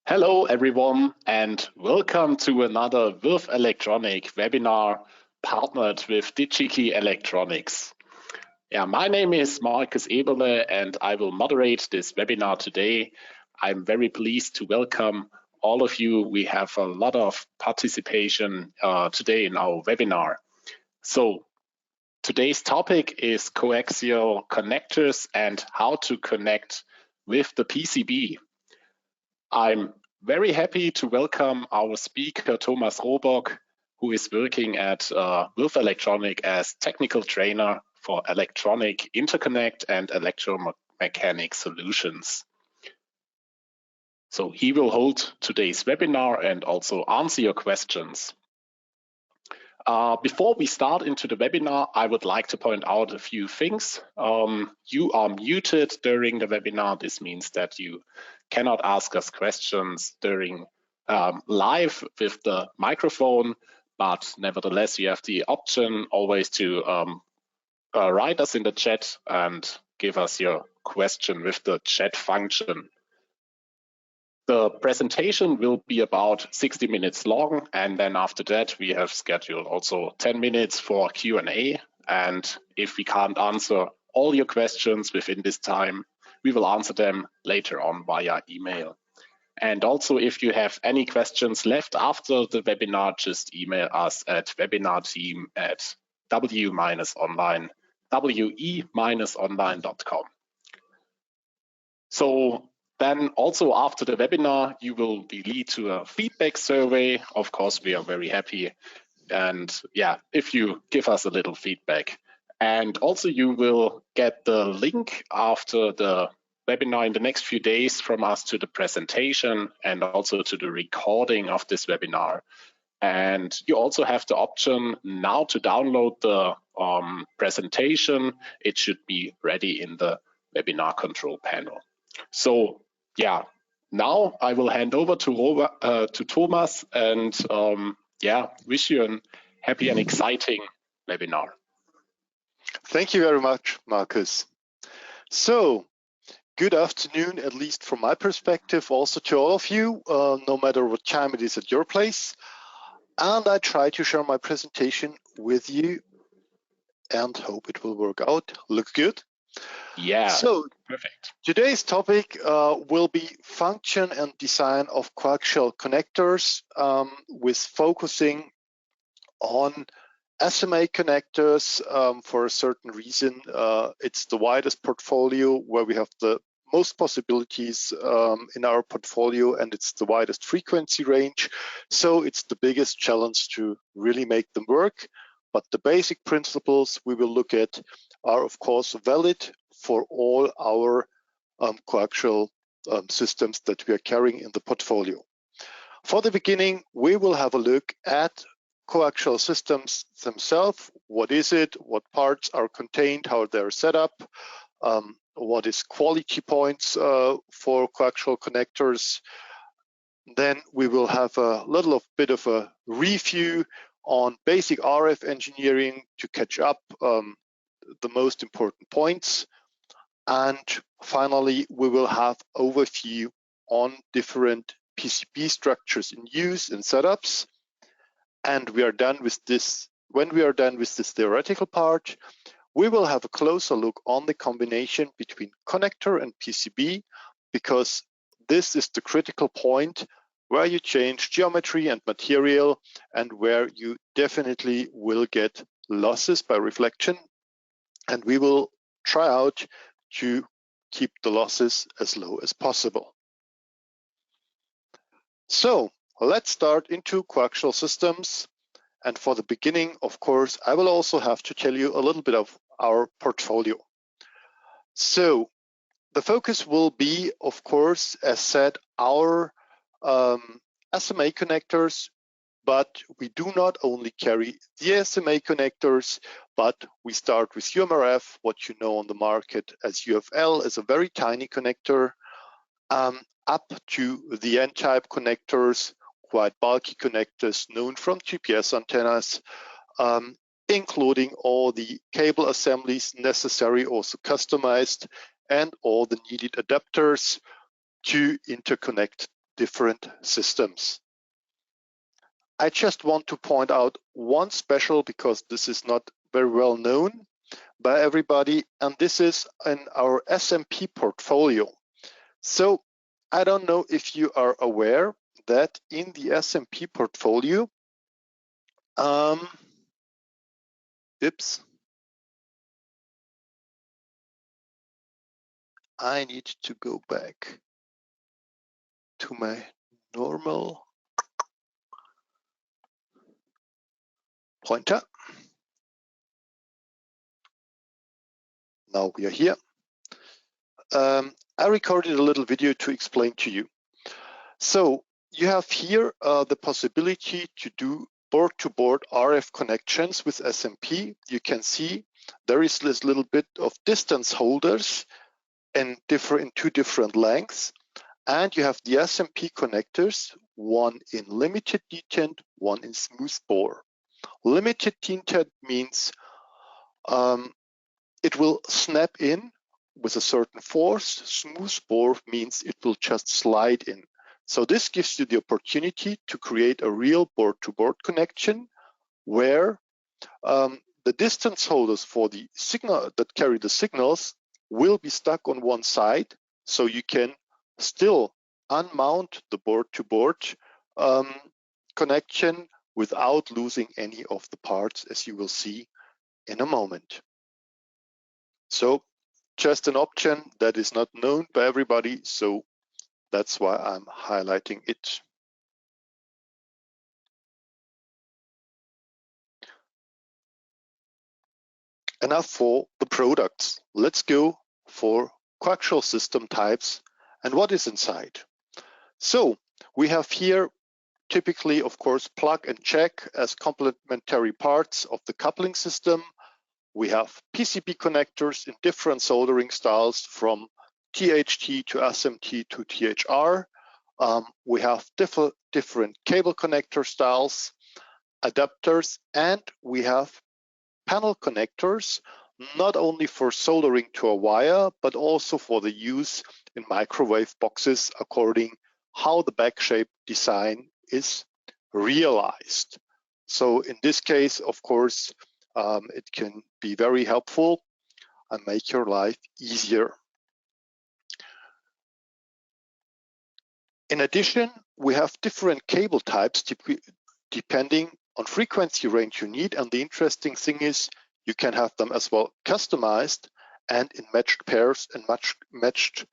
Hello everyone and welcome to another Würth Elektronik webinar partnered with Digi-Key Electronics. My name is Markus Eberle and I will moderate this webinar today. I'm very pleased to welcome all of you. We have a lot of participation today in our webinar. So today's topic is coaxial connectors and how to connect with the PCB. I'm very happy to welcome our speaker, Thomas Robock, who is working at Würth Elektronik as technical trainer for electronic interconnect and electromechanic solutions. So he will hold today's webinar and also answer your questions. Before we start into the webinar, I would like to point out a few things. You are muted during the webinar. This means that you cannot ask us questions during live with the microphone, but nevertheless, you have the option always to write us in the chat and give us your question with the chat function. The presentation will be about 60 minutes long, and then after that we have scheduled also 10 minutes for Q&A. And if we can't answer all your questions within this time, we will answer them later on via email. And also, if you have any questions left after the webinar, just email us at webinarteam@we-online.com. So then also after the webinar, you will be lead to a feedback survey. Of course, we are very happy. And if you give us a little feedback. And also you will get the link after the webinar in the next few days from us to the presentation and also to the recording of this webinar. And you also have the option now to download the presentation. It should be ready in the webinar control panel. So now I will hand over to Thomas and wish you a happy and exciting webinar. Thank you very much, Markus. So, good afternoon, at least from my perspective, also to all of you, no matter what time it is at your place. And I try to share my presentation with you and hope it will work out. Looks good. Yeah, so perfect. Today's topic will be function and design of coaxial connectors with focusing on SMA connectors for a certain reason. It's the widest portfolio where we have the most possibilities in our portfolio, and it's the widest frequency range. So it's the biggest challenge to really make them work. But the basic principles we will look at are, of course, valid for all our coaxial systems that we are carrying in the portfolio. For the beginning, we will have a look at coaxial systems themselves. What is it? What parts are contained? How they're set up? What is quality points for coaxial connectors? Then we will have a little bit of a review on basic RF engineering to catch up the most important points. And finally, we will have overview on different PCB structures in use and setups. And we are done with this. When we are done with this theoretical part, we will have a closer look on the combination between connector and PCB, because this is the critical point where you change geometry and material and where you definitely will get losses by reflection. And we will try out to keep the losses as low as possible. So let's start into coaxial systems. And for the beginning, of course, I will also have to tell you a little bit of our portfolio. So the focus will be, of course, as said, our SMA connectors, but we do not only carry the SMA connectors, but we start with UMRF, what you know on the market as UFL, as a very tiny connector, up to the N-type connectors, quite bulky connectors known from GPS antennas, including all the cable assemblies necessary, also customized, and all the needed adapters to interconnect different systems. I just want to point out one special, because this is not very well known by everybody, and this is in our SMP portfolio. So I don't know if you are aware that in the SMP portfolio, I need to go back to my normal pointer. Now we are here. I recorded a little video to explain to you. So you have here the possibility to do board-to-board RF connections with SMP. You can see there is this little bit of distance holders in two different lengths, and you have the SMP connectors, one in limited detent, one in smooth bore. Limited detent means it will snap in with a certain force. Smooth bore means it will just slide in. So this gives you the opportunity to create a real board-to-board connection where the distance holders for the signal that carry the signals will be stuck on one side, so you can still unmount the board-to-board connection without losing any of the parts, as you will see in a moment. So just an option that is not known by everybody, so that's why I'm highlighting it. Enough for the products. Let's go for coaxial system types and what is inside. So we have here typically, of course, plug and jack as complementary parts of the coupling system. We have PCB connectors in different soldering styles from THT to SMT to THR. We have different cable connector styles, adapters, and we have panel connectors, not only for soldering to a wire, but also for the use in microwave boxes according how the back shape design is realized. So in this case, of course, it can be very helpful and make your life easier. In addition, we have different cable types depending on frequency range you need, and the interesting thing is you can have them as well customized and in matched pairs and matched matched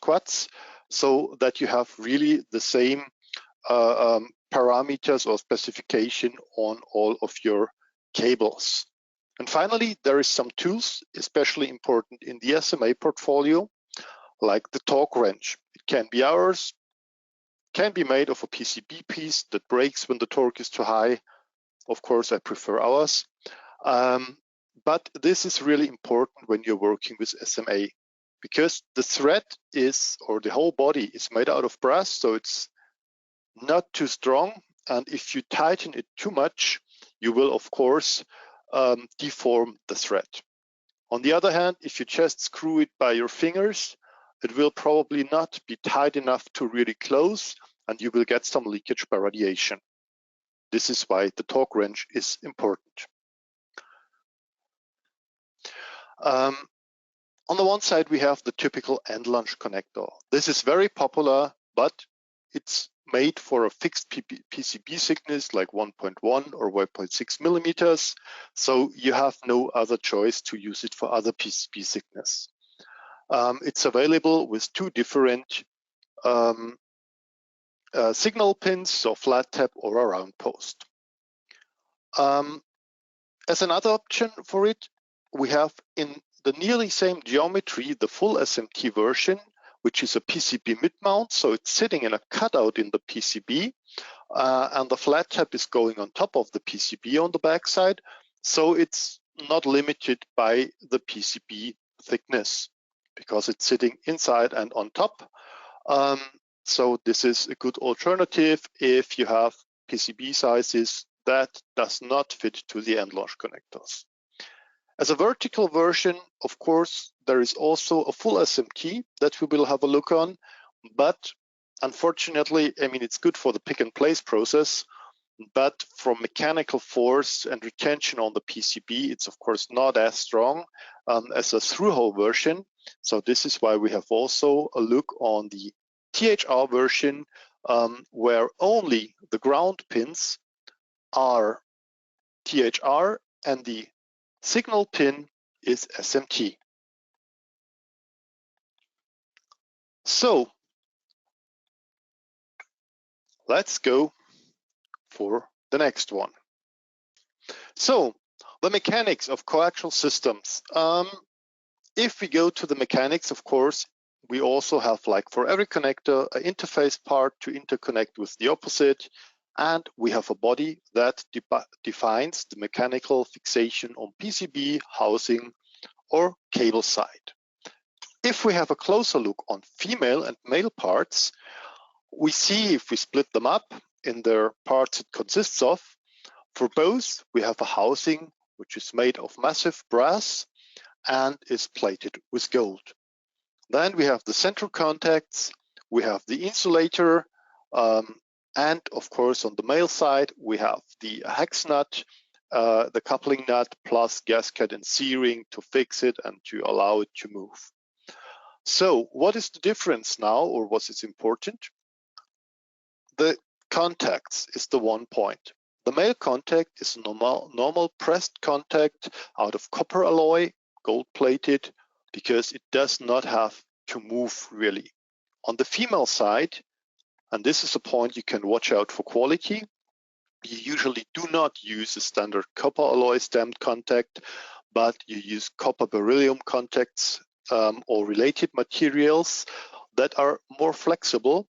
quads, so that you have really the same parameters or specification on all of your cables. And finally, there is some tools, especially important in the SMA portfolio, like the torque wrench. It can be ours, can be made of a PCB piece that breaks when the torque is too high. Of course, I prefer ours. But this is really important when you're working with SMA, because the thread is, or the whole body is made out of brass, so it's not too strong. And if you tighten it too much, you will, of course, deform the thread. On the other hand, if you just screw it by your fingers, it will probably not be tight enough to really close, and you will get some leakage by radiation. This is why the torque wrench is important. On the one side, we have the typical end lunge connector. This is very popular, but it's made for a fixed PCB thickness like 1.1 or 1.6 millimeters. So you have no other choice to use it for other PCB thickness. It's available with two different signal pins, so flat tap or a round post. As another option for it, we have in the nearly same geometry the full SMT version, which is a PCB mid-mount, so it's sitting in a cutout in the PCB, and the flat tap is going on top of the PCB on the backside, so it's not limited by the PCB thickness because it's sitting inside and on top. So this is a good alternative if you have PCB sizes that does not fit to the end lunge connectors. As a vertical version, of course, there is also a full SMT that we will have a look on, but unfortunately, I mean, it's good for the pick and place process, but from mechanical force and retention on the PCB, it's of course not as strong as a through-hole version. So this is why we have also a look on the THR version, where only the ground pins are THR and the signal pin is SMT. So let's go for the next one. So the mechanics of coaxial systems. If we go to the mechanics, of course, we also have, like for every connector, an interface part to interconnect with the opposite, and we have a body that defines the mechanical fixation on PCB, housing, or cable side. If we have a closer look on female and male parts, we see, if we split them up in their parts it consists of, for both we have a housing which is made of massive brass and is plated with gold. Then we have the central contacts, we have the insulator, and of course on the male side we have the hex nut, the coupling nut, plus gasket and C-ring to fix it and to allow it to move. So what is the difference now, or what is important? The contacts is the one point. The male contact is a normal pressed contact out of copper alloy, gold plated, because it does not have to move really. On the female side, and this is a point you can watch out for quality, you usually do not use a standard copper alloy stamped contact, but you use copper beryllium contacts or related materials that are more flexible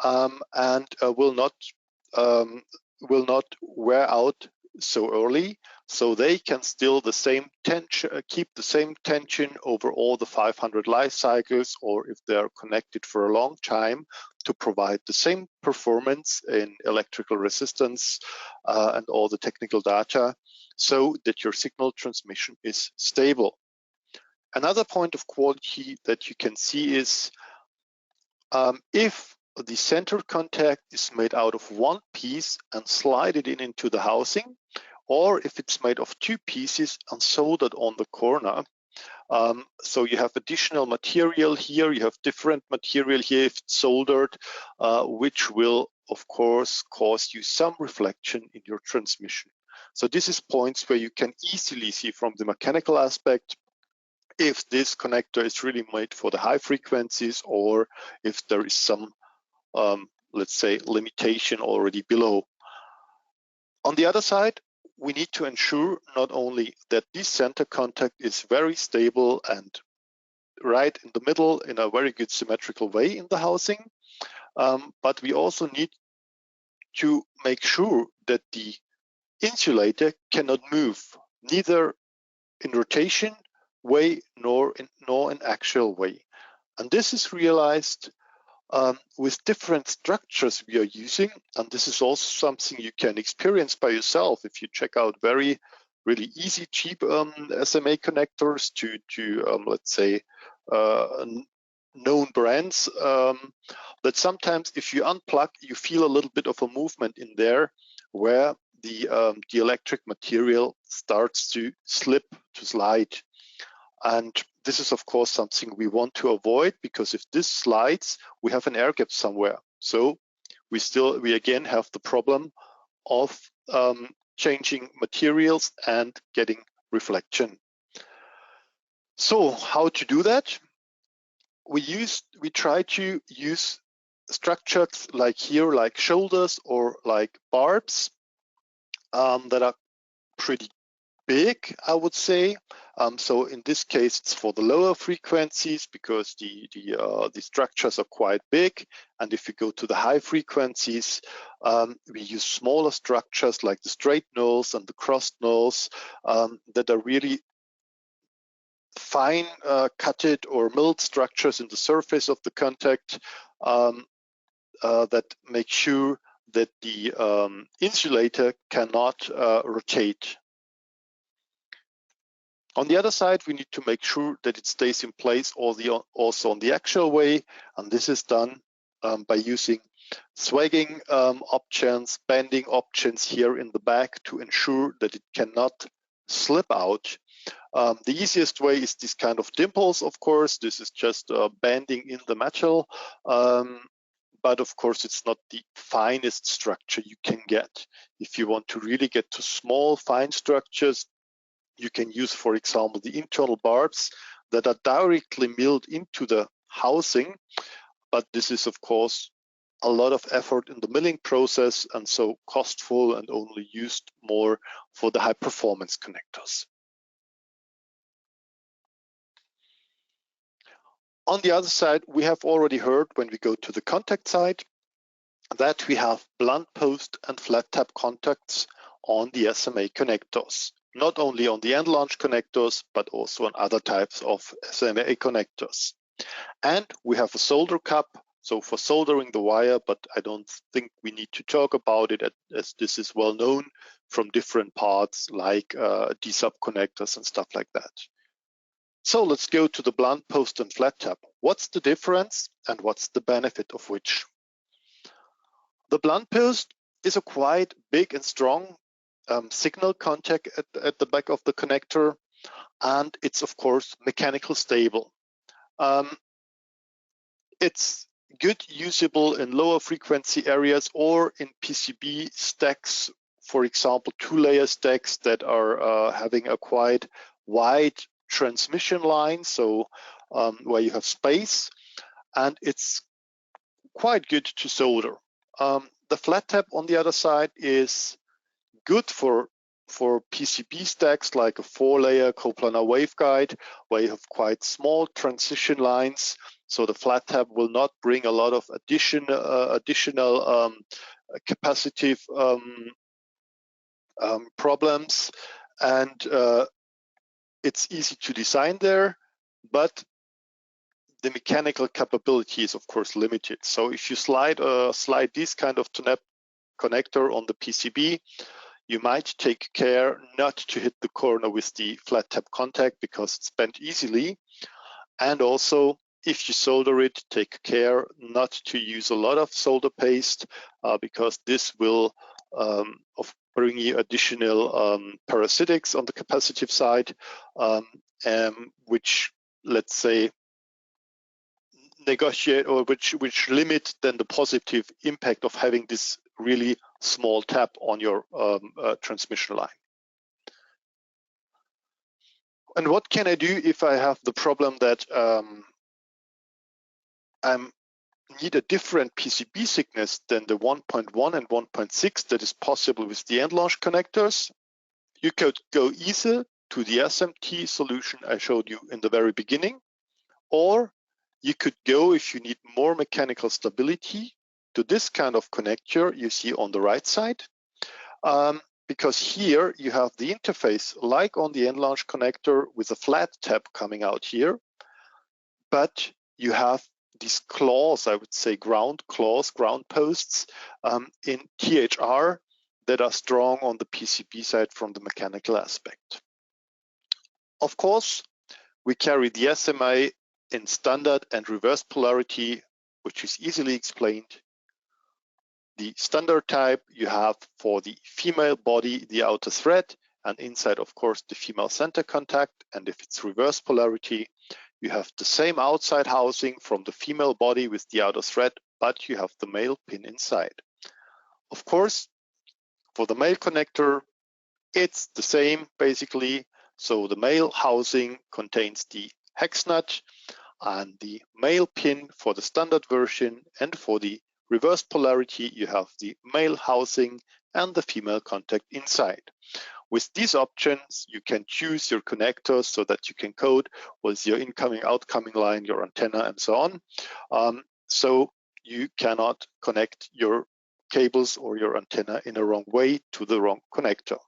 and will not wear out so early, so they can still the same tension, keep the same tension over all the 500 life cycles, or if they are connected for a long time, to provide the same performance in electrical resistance and all the technical data, so that your signal transmission is stable. Another point of quality that you can see is if the center contact is made out of one piece and slided into the housing, or if it's made of two pieces and soldered on the corner. So you have additional material here, you have different material here if it's soldered, which will of course cause you some reflection in your transmission. So this is points where you can easily see from the mechanical aspect if this connector is really made for the high frequencies, or if there is some let's say limitation already below. On the other side, we need to ensure not only that this center contact is very stable and right in the middle in a very good symmetrical way in the housing, but we also need to make sure that the insulator cannot move, neither in rotation way nor in axial way. And this is realized with different structures we are using, and this is also something you can experience by yourself if you check out really easy, cheap SMA connectors to let's say known brands, that sometimes if you unplug, you feel a little bit of a movement in there where the electric material starts to slip, to slide. And this is of course something we want to avoid, because if this slides, we have an air gap somewhere. So we again have the problem of changing materials and getting reflection. So how to do that? We try to use structures like here, like shoulders or like barbs that are pretty big, I would say. So in this case, it's for the lower frequencies because the structures are quite big. And if you go to the high frequencies, we use smaller structures like the straight nulls and the crossed nulls that are really fine cutted or milled structures in the surface of the contact that make sure that the insulator cannot rotate. On the other side, we need to make sure that it stays in place also on the actual way, and this is done by using swagging options, bending options here in the back to ensure that it cannot slip out. The easiest way is this kind of dimples, of course. This is just bending in the metal, but of course it's not the finest structure you can get. If you want to really get to small, fine structures, you can use, for example, the internal barbs that are directly milled into the housing, but this is of course a lot of effort in the milling process and so costful and only used more for the high performance connectors. On the other side, we have already heard when we go to the contact side that we have blunt post and flat tap contacts on the SMA connectors, not only on the end launch connectors, but also on other types of SMA connectors. And we have a solder cup, so for soldering the wire, but I don't think we need to talk about it as this is well known from different parts like D-sub connectors and stuff like that. So let's go to the blunt post and flat tap. What's the difference and what's the benefit of which? The blunt post is a quite big and strong signal contact at the back of the connector, and it's of course mechanical stable. It's good usable in lower frequency areas or in PCB stacks, for example, 2-layer stacks that are having a quite wide transmission line, so where you have space, and it's quite good to solder. The flat tap on the other side is good for PCB stacks like a 4-layer coplanar waveguide where you have quite small transition lines, so the flat tap will not bring a lot of additional capacitive problems, and it's easy to design there, but the mechanical capability is of course limited. So if you slide this kind of connector on the PCB, you might take care not to hit the corner with the flat tap contact because it's bent easily. And also, if you solder it, take care not to use a lot of solder paste because this will bring you additional parasitics on the capacitive side, which, let's say, negotiate or which limit then the positive impact of having this really small tap on your transmission line. And what can I do if I have the problem that I need a different PCB thickness than the 1.1 and 1.6 that is possible with the end launch connectors? You could go either to the SMT solution I showed you in the very beginning, or you could go, if you need more mechanical stability, to this kind of connector you see on the right side, because here you have the interface like on the end launch connector with a flat tap coming out here, but you have these claws, I would say ground claws, ground posts in THR that are strong on the PCB side from the mechanical aspect. Of course, we carry the SMA in standard and reverse polarity, which is easily explained. The standard type you have for the female body, the outer thread, and inside, of course, the female center contact. And if it's reverse polarity, you have the same outside housing from the female body with the outer thread, but you have the male pin inside. Of course, for the male connector, it's the same basically. So the male housing contains the hex nut and the male pin for the standard version, and for the reverse polarity you have the male housing and the female contact inside. With these options you can choose your connectors so that you can code with your incoming outcoming line, your antenna, and so on, so you cannot connect your cables or your antenna in a wrong way to the wrong connector.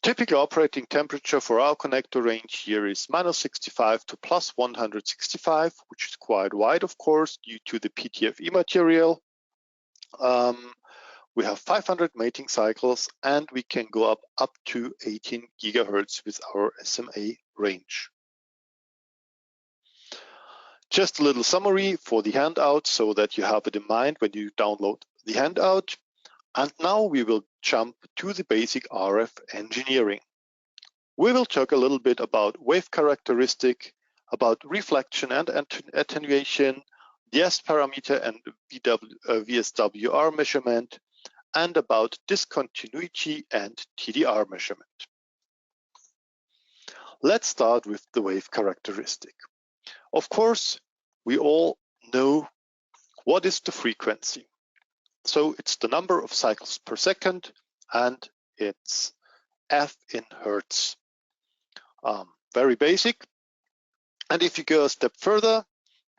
Typical operating temperature for our connector range here is -65 to +165, which is quite wide, of course, due to the PTFE material. we have 500 mating cycles, and we can go up to 18 gigahertz with our SMA range. Just a little summary for the handout so that you have it in mind when you download the handout. And now we will jump to the basic RF engineering. We will talk a little bit about wave characteristic, about reflection and attenuation, the S parameter and VSWR measurement, and about discontinuity and TDR measurement. Let's start with the wave characteristic. Of course, we all know what is the frequency. So it's the number of cycles per second, and it's F in Hertz. Very basic. And if you go a step further,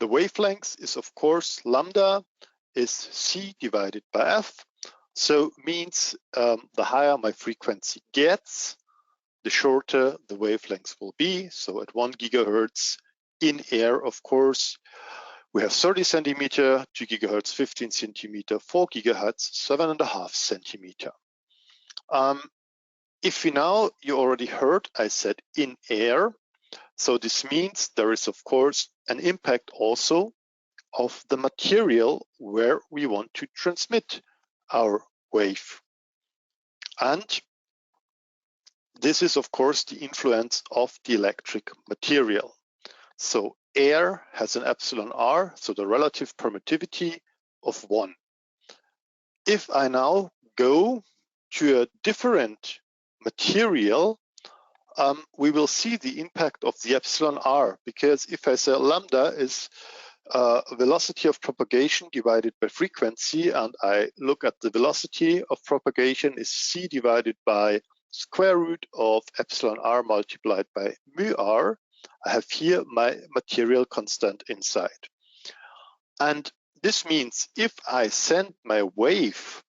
the wavelength is, of course, lambda is C divided by F. So means the higher my frequency gets, the shorter the wavelength will be. So at 1 gigahertz in air, of course, we have 30 centimeter, 2 gigahertz, 15 centimeter, 4 gigahertz, 7.5 centimeter. If you already heard, I said in air. So this means there is, of course, an impact also of the material where we want to transmit our wave. And this is, of course, the influence of the electric material. So air has an epsilon r, so the relative permittivity of 1. If I now go to a different material, we will see the impact of the epsilon r, because if I say lambda is velocity of propagation divided by frequency, and I look at the velocity of propagation is c divided by square root of epsilon r multiplied by mu r, I have here my material constant inside. And this means if I send my wave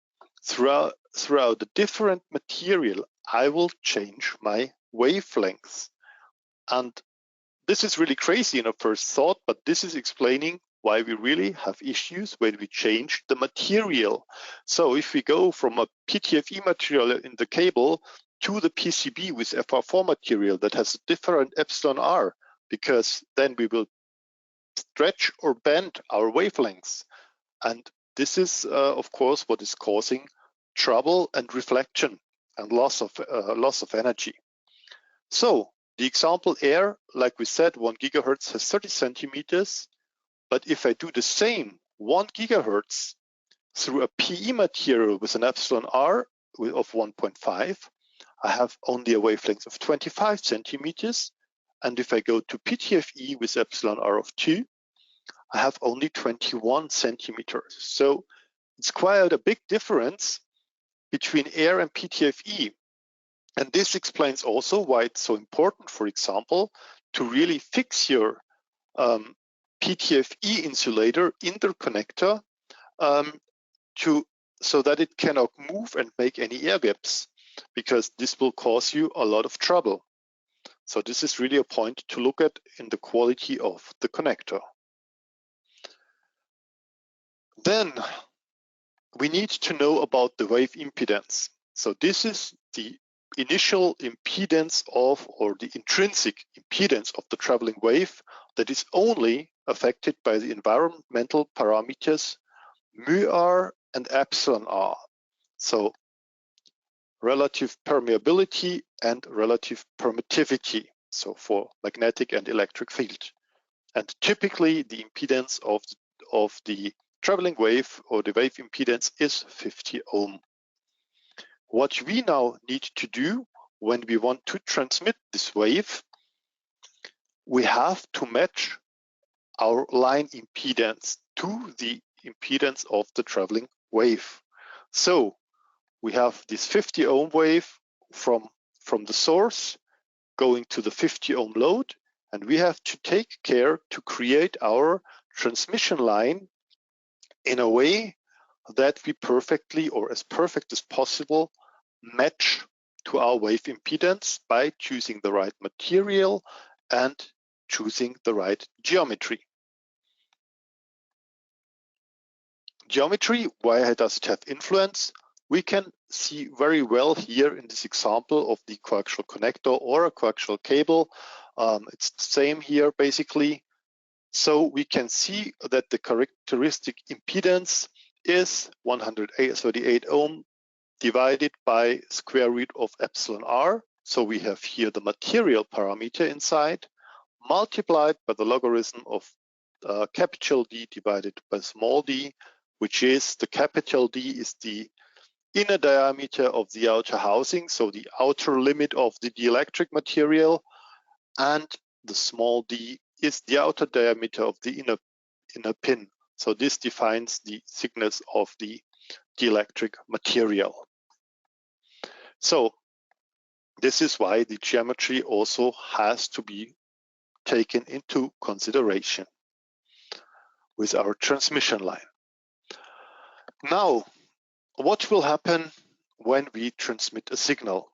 throughout the different material, I will change my wavelength. And this is really crazy in a first thought, but this is explaining why we really have issues when we change the material. So if we go from a PTFE material in the cable to the PCB with FR4 material that has a different epsilon r, because then we will stretch or bend our wavelengths. And this is, of course, what is causing trouble and reflection and loss of energy. So the example air, like we said, 1 gigahertz has 30 centimeters. But if I do the same 1 gigahertz through a PE material with an epsilon r of 1.5, I have only a wavelength of 25 centimeters. And if I go to PTFE with epsilon r of 2, I have only 21 centimeters. So it's quite a big difference between air and PTFE. And this explains also why it's so important, for example, to really fix your PTFE insulator interconnector so that it cannot move and make any air gaps, because this will cause you a lot of trouble. So this is really a point to look at in the quality of the connector. Then we need to know about the wave impedance. So this is the initial impedance of, or the intrinsic impedance of the traveling wave that is only affected by the environmental parameters mu r and epsilon r. So relative permeability and relative permittivity, so for magnetic and electric field. And typically the impedance of the traveling wave, or the wave impedance, is 50 ohm. What we now need to do when we want to transmit this wave, we have to match our line impedance to the impedance of the traveling wave. So we have this 50 ohm wave from the source going to the 50 ohm load, and we have to take care to create our transmission line in a way that we perfectly, or as perfect as possible, match to our wave impedance by choosing the right material and choosing the right geometry. Geometry, why does it have influence? We can see very well here in this example of the coaxial connector or a coaxial cable. It's the same here basically. So we can see that the characteristic impedance is 138 ohm divided by square root of epsilon r. So we have here the material parameter inside, multiplied by the logarithm of capital D divided by small d, which is the capital D is the inner diameter of the outer housing, so the outer limit of the dielectric material, and the small d is the outer diameter of the inner pin. So this defines the thickness of the dielectric material. So this is why the geometry also has to be taken into consideration with our transmission line. Now, what will happen when we transmit a signal?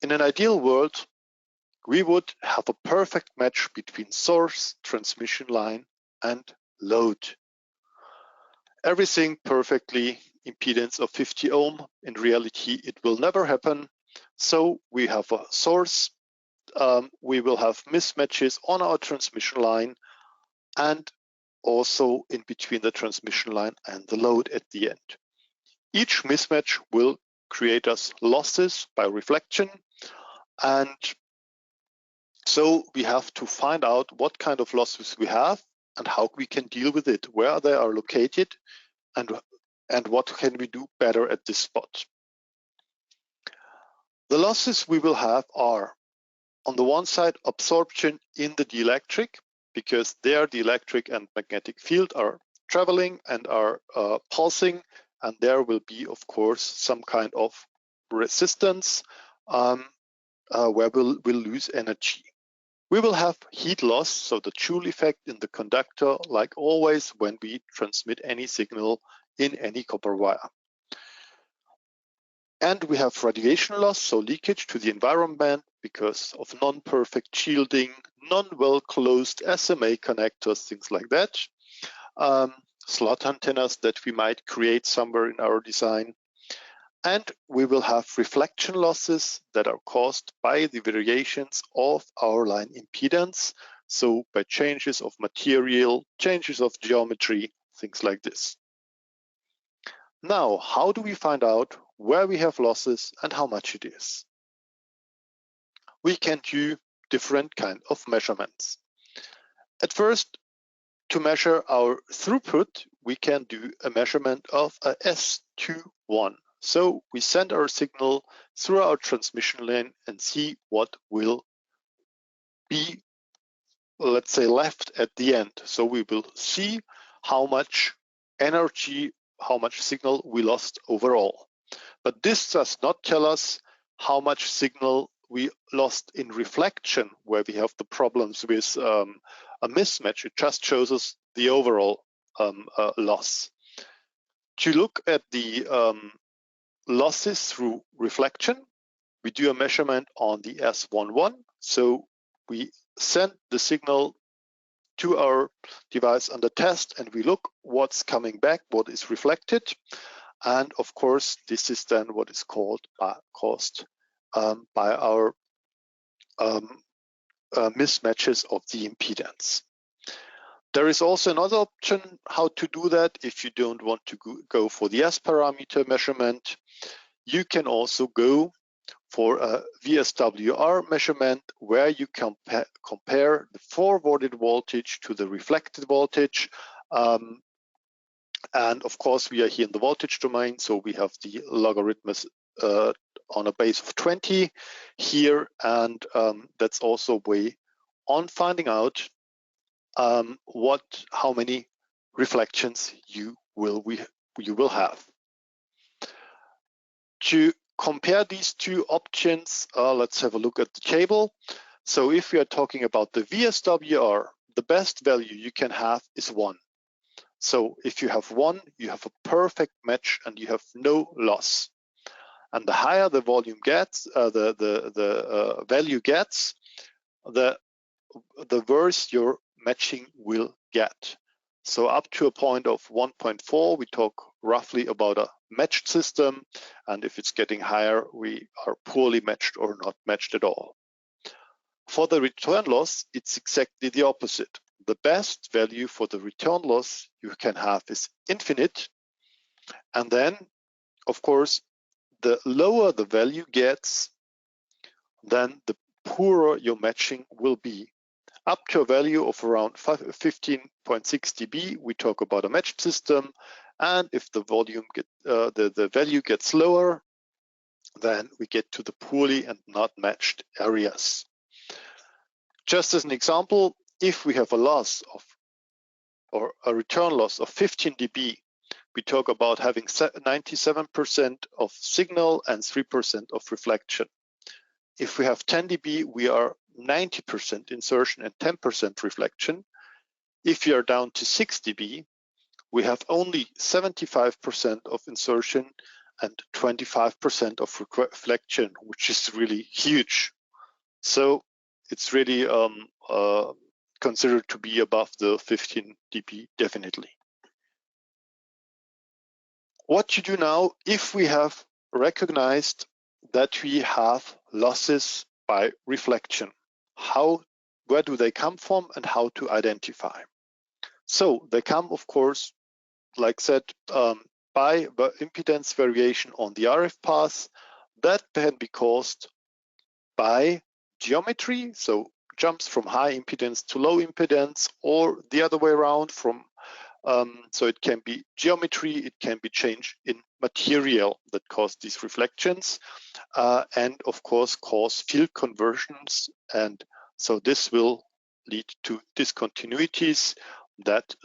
In an ideal world, we would have a perfect match between source, transmission line, and load. Everything perfectly, impedance of 50 ohm. In reality, it will never happen. So we have a source, we will have mismatches on our transmission line and also in between the transmission line and the load at the end. Each mismatch will create us losses by reflection, and so we have to find out what kind of losses we have and how we can deal with it, where they are located, and what can we do better at this spot. The losses we will have are, on the one side, absorption in the dielectric, because there the electric and magnetic field are traveling and are pulsing, and there will be, of course, some kind of resistance where we'll lose energy. We will have heat loss, so the Joule effect in the conductor, like always when we transmit any signal in any copper wire. And we have radiation loss, so leakage to the environment because of non-perfect shielding, non-well closed SMA connectors, things like that. Slot antennas that we might create somewhere in our design. And we will have reflection losses that are caused by the variations of our line impedance, so by changes of material, changes of geometry, things like this. Now, how do we find out where we have losses and how much it is? We can do different kind of measurements. At first, to measure our throughput, we can do a measurement of a S21. So we send our signal through our transmission line and see what will be, let's say, left at the end. So we will see how much energy, how much signal we lost overall. But this does not tell us how much signal we lost in reflection, where we have the problems with a mismatch. It just shows us the overall loss. To look at the losses through reflection, we do a measurement on the S11. So we send the signal to our device under test and we look what's coming back, what is reflected. And of course, this is then what is caused by our mismatches of the impedance. There is also another option how to do that. If you don't want to go for the S parameter measurement, you can also go for a VSWR measurement where you compare the forwarded voltage to the reflected voltage. And of course, we are here in the voltage domain, so we have the logarithms on a base of 20 here, and that's also a way on finding out how many reflections you will have. To compare these two options, let's have a look at the table. So if we are talking about the VSWR, the best value you can have is 1. So if you have 1, you have a perfect match and you have no loss. And the higher the volume gets, the value gets, the worse your matching will get. So up to a point of 1.4, we talk roughly about a matched system, and if it's getting higher, we are poorly matched or not matched at all. For the return loss, it's exactly the opposite. The best value for the return loss you can have is infinite, and then, of course, the lower the value gets, then the poorer your matching will be. Up to a value of around 15.6 dB, we talk about a matched system, and if the the value gets lower, then we get to the poorly and not matched areas. Just as an example, if we have a loss of, or a return loss of 15 dB, we talk about having 97% of signal and 3% of reflection. If we have 10 dB, we are 90% insertion and 10% reflection. If you are down to 6 dB, we have only 75% of insertion and 25% of reflection, which is really huge. So it's really considered to be above the 15 dB, definitely. What you do now, if we have recognized that we have losses by reflection, where do they come from and how to identify? So they come, of course, like said, by the impedance variation on the RF path. That can be caused by geometry, so jumps from high impedance to low impedance, or the other way around from so it can be geometry, it can be change in material that cause these reflections, and of course cause field conversions, and so this will lead to discontinuities that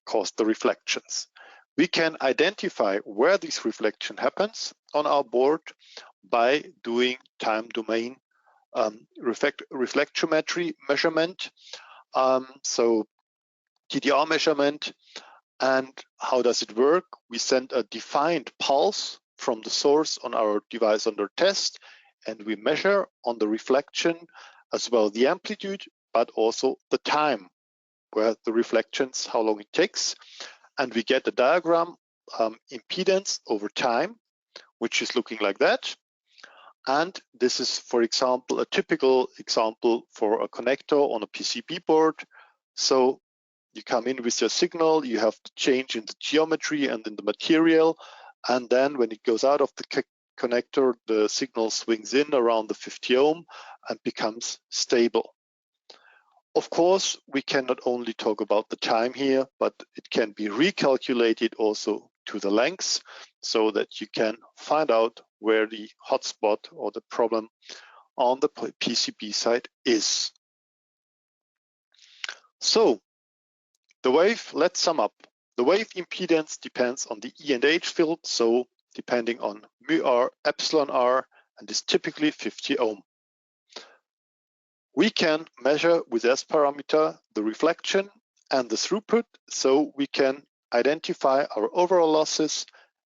cause the reflections. We can identify where this reflection happens on our board by doing time domain reflectometry measurement, so TDR measurement. And how does it work? We send a defined pulse from the source on our device under test, and we measure on the reflection as well the amplitude, but also the time where the reflections, how long it takes. And we get a diagram, impedance over time, which is looking like that. And this is, for example, a typical example for a connector on a PCB board. So you come in with your signal, you have to change in the geometry and in the material, and then when it goes out of the connector, the signal swings in around the 50 ohm and becomes stable. Of course, we can not only talk about the time here, but it can be recalculated also to the length, so that you can find out where the hotspot or the problem on the PCB side is. So the wave, let's sum up. The wave impedance depends on the E and H field, so depending on mu r, epsilon r, and is typically 50 ohm. We can measure with S parameter the reflection and the throughput, so we can identify our overall losses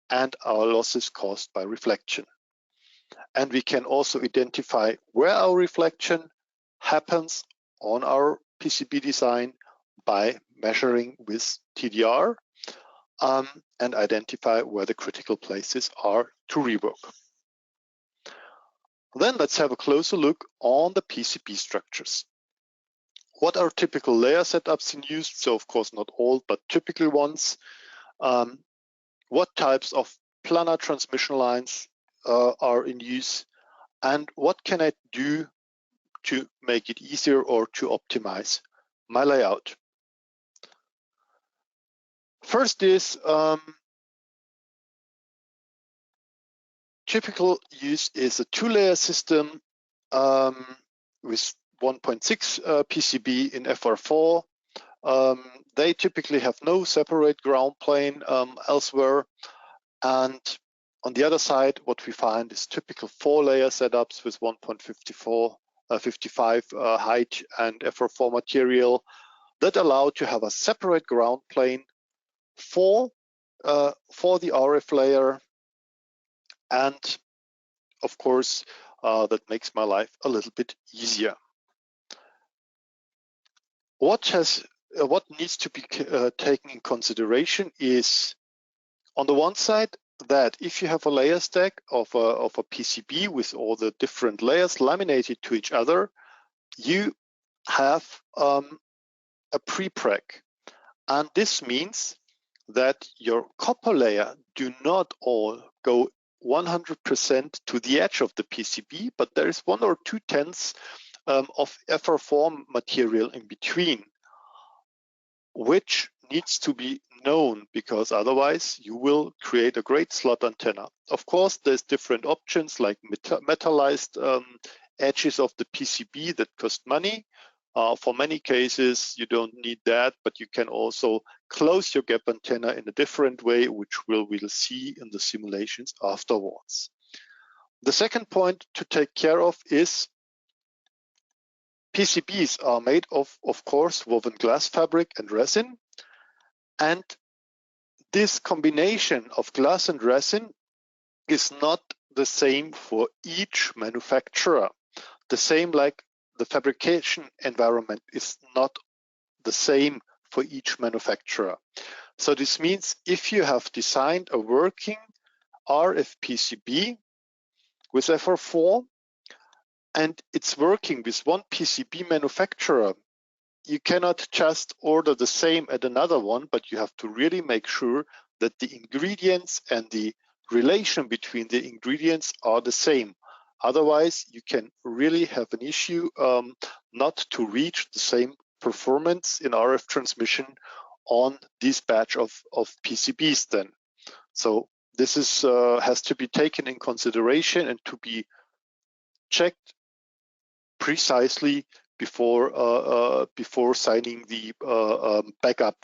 and our losses caused by reflection. And we can also identify where our reflection happens on our PCB design by measuring with TDR and identify where the critical places are to rework. Then let's have a closer look on the PCB structures. What are typical layer setups in use? So of course not all, but typical ones. What types of planar transmission lines are in use, and what can I do to make it easier or to optimize my layout? First is typical use is a two-layer system with 1.6 PCB in FR4. They typically have no separate ground plane elsewhere. And on the other side, what we find is typical four-layer setups with 1.55 height and FR4 material that allow to have a separate ground plane for the RF layer. And of course, that makes my life a little bit easier. What needs to be taken in consideration is, on the one side, that if you have a layer stack of a PCB with all the different layers laminated to each other, you have a pre-preg. And this means that your copper layer do not all go 100% to the edge of the PCB, but there is 1 or 2/10 of FR4 material in between, which needs to be known, because otherwise you will create a great slot antenna. Of course, there's different options like metallized edges of the PCB that cost money. For many cases, you don't need that, but you can also close your gap antenna in a different way, which we'll see in the simulations afterwards. The second point to take care of is PCBs are made of course, woven glass fabric and resin. And this combination of glass and resin is not the same for each manufacturer. The same like the fabrication environment is not the same for each manufacturer. So this means if you have designed a working RF PCB with FR4 and it's working with one PCB manufacturer, you cannot just order the same at another one, but you have to really make sure that the ingredients and the relation between the ingredients are the same. Otherwise, you can really have an issue not to reach the same performance in RF transmission on this batch of PCBs then. So this is has to be taken in consideration and to be checked precisely before signing the backup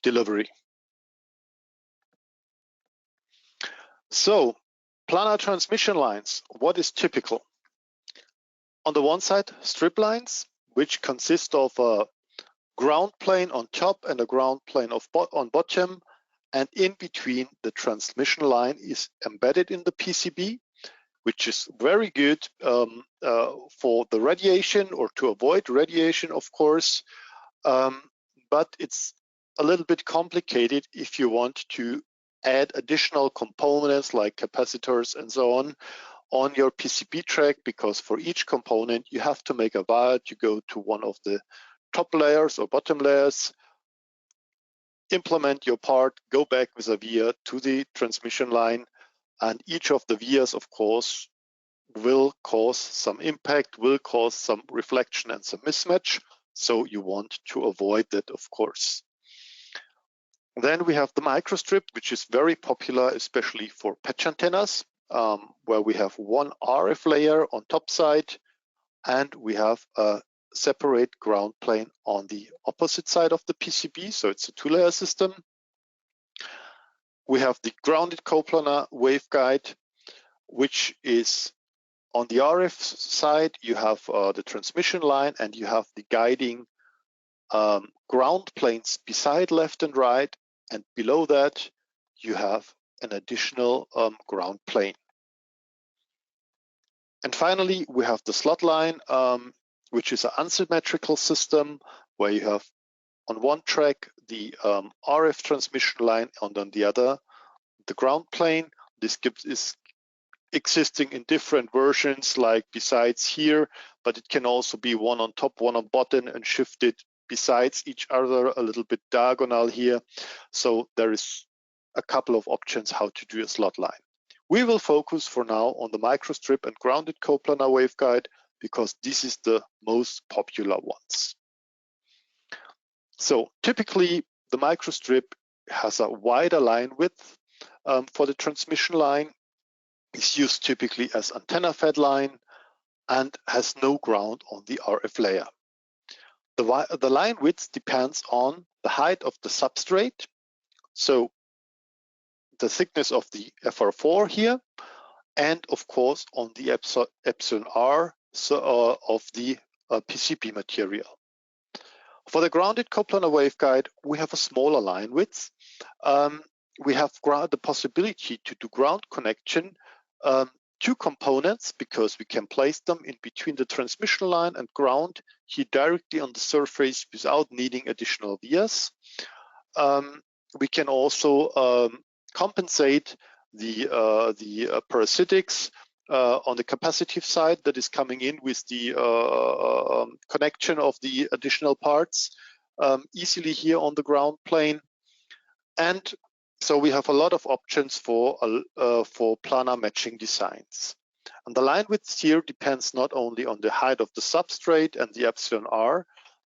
delivery. So, planar transmission lines, what is typical? On the one side, strip lines, which consist of a ground plane on top and a ground plane on bottom, and in between the transmission line is embedded in the PCB, which is very good for the radiation or to avoid radiation, of course, but it's a little bit complicated if you want to add additional components like capacitors and so on your PCB track, because for each component you have to make a wire to go to one of the top layers or bottom layers, implement your part, go back with a via to the transmission line, and each of the vias, of course, will cause some impact, will cause some reflection and some mismatch. So you want to avoid that, of course. Then we have the microstrip, which is very popular, especially for patch antennas, where we have one RF layer on top side, and we have a separate ground plane on the opposite side of the PCB. So it's a two-layer system. We have the grounded coplanar waveguide, which is on the RF side. You have the transmission line, and you have the guiding ground planes beside left and right, and below that you have an additional ground plane. And finally, we have the slot line, which is an unsymmetrical system where you have on one track the RF transmission line, and on the other the ground plane. This is existing in different versions, like besides here, but it can also be one on top, one on bottom, and shifted besides each other a little bit diagonal here. So there is a couple of options how to do a slot line. We will focus for now on the microstrip and grounded coplanar waveguide because this is the most popular ones. So typically the microstrip has a wider line width for the transmission line. It's used typically as antenna fed line and has no ground on the RF layer. The line width depends on the height of the substrate, so the thickness of the FR4 here, and of course on the epsilon R of the PCB material. For the grounded coplanar waveguide, we have a smaller line width. We have the possibility to do ground connection, two components, because we can place them in between the transmission line and ground here directly on the surface without needing additional vias. We can also compensate the parasitics on the capacitive side that is coming in with the connection of the additional parts easily here on the ground plane. And so we have a lot of options for planar matching designs. And the line width here depends not only on the height of the substrate and the epsilon r,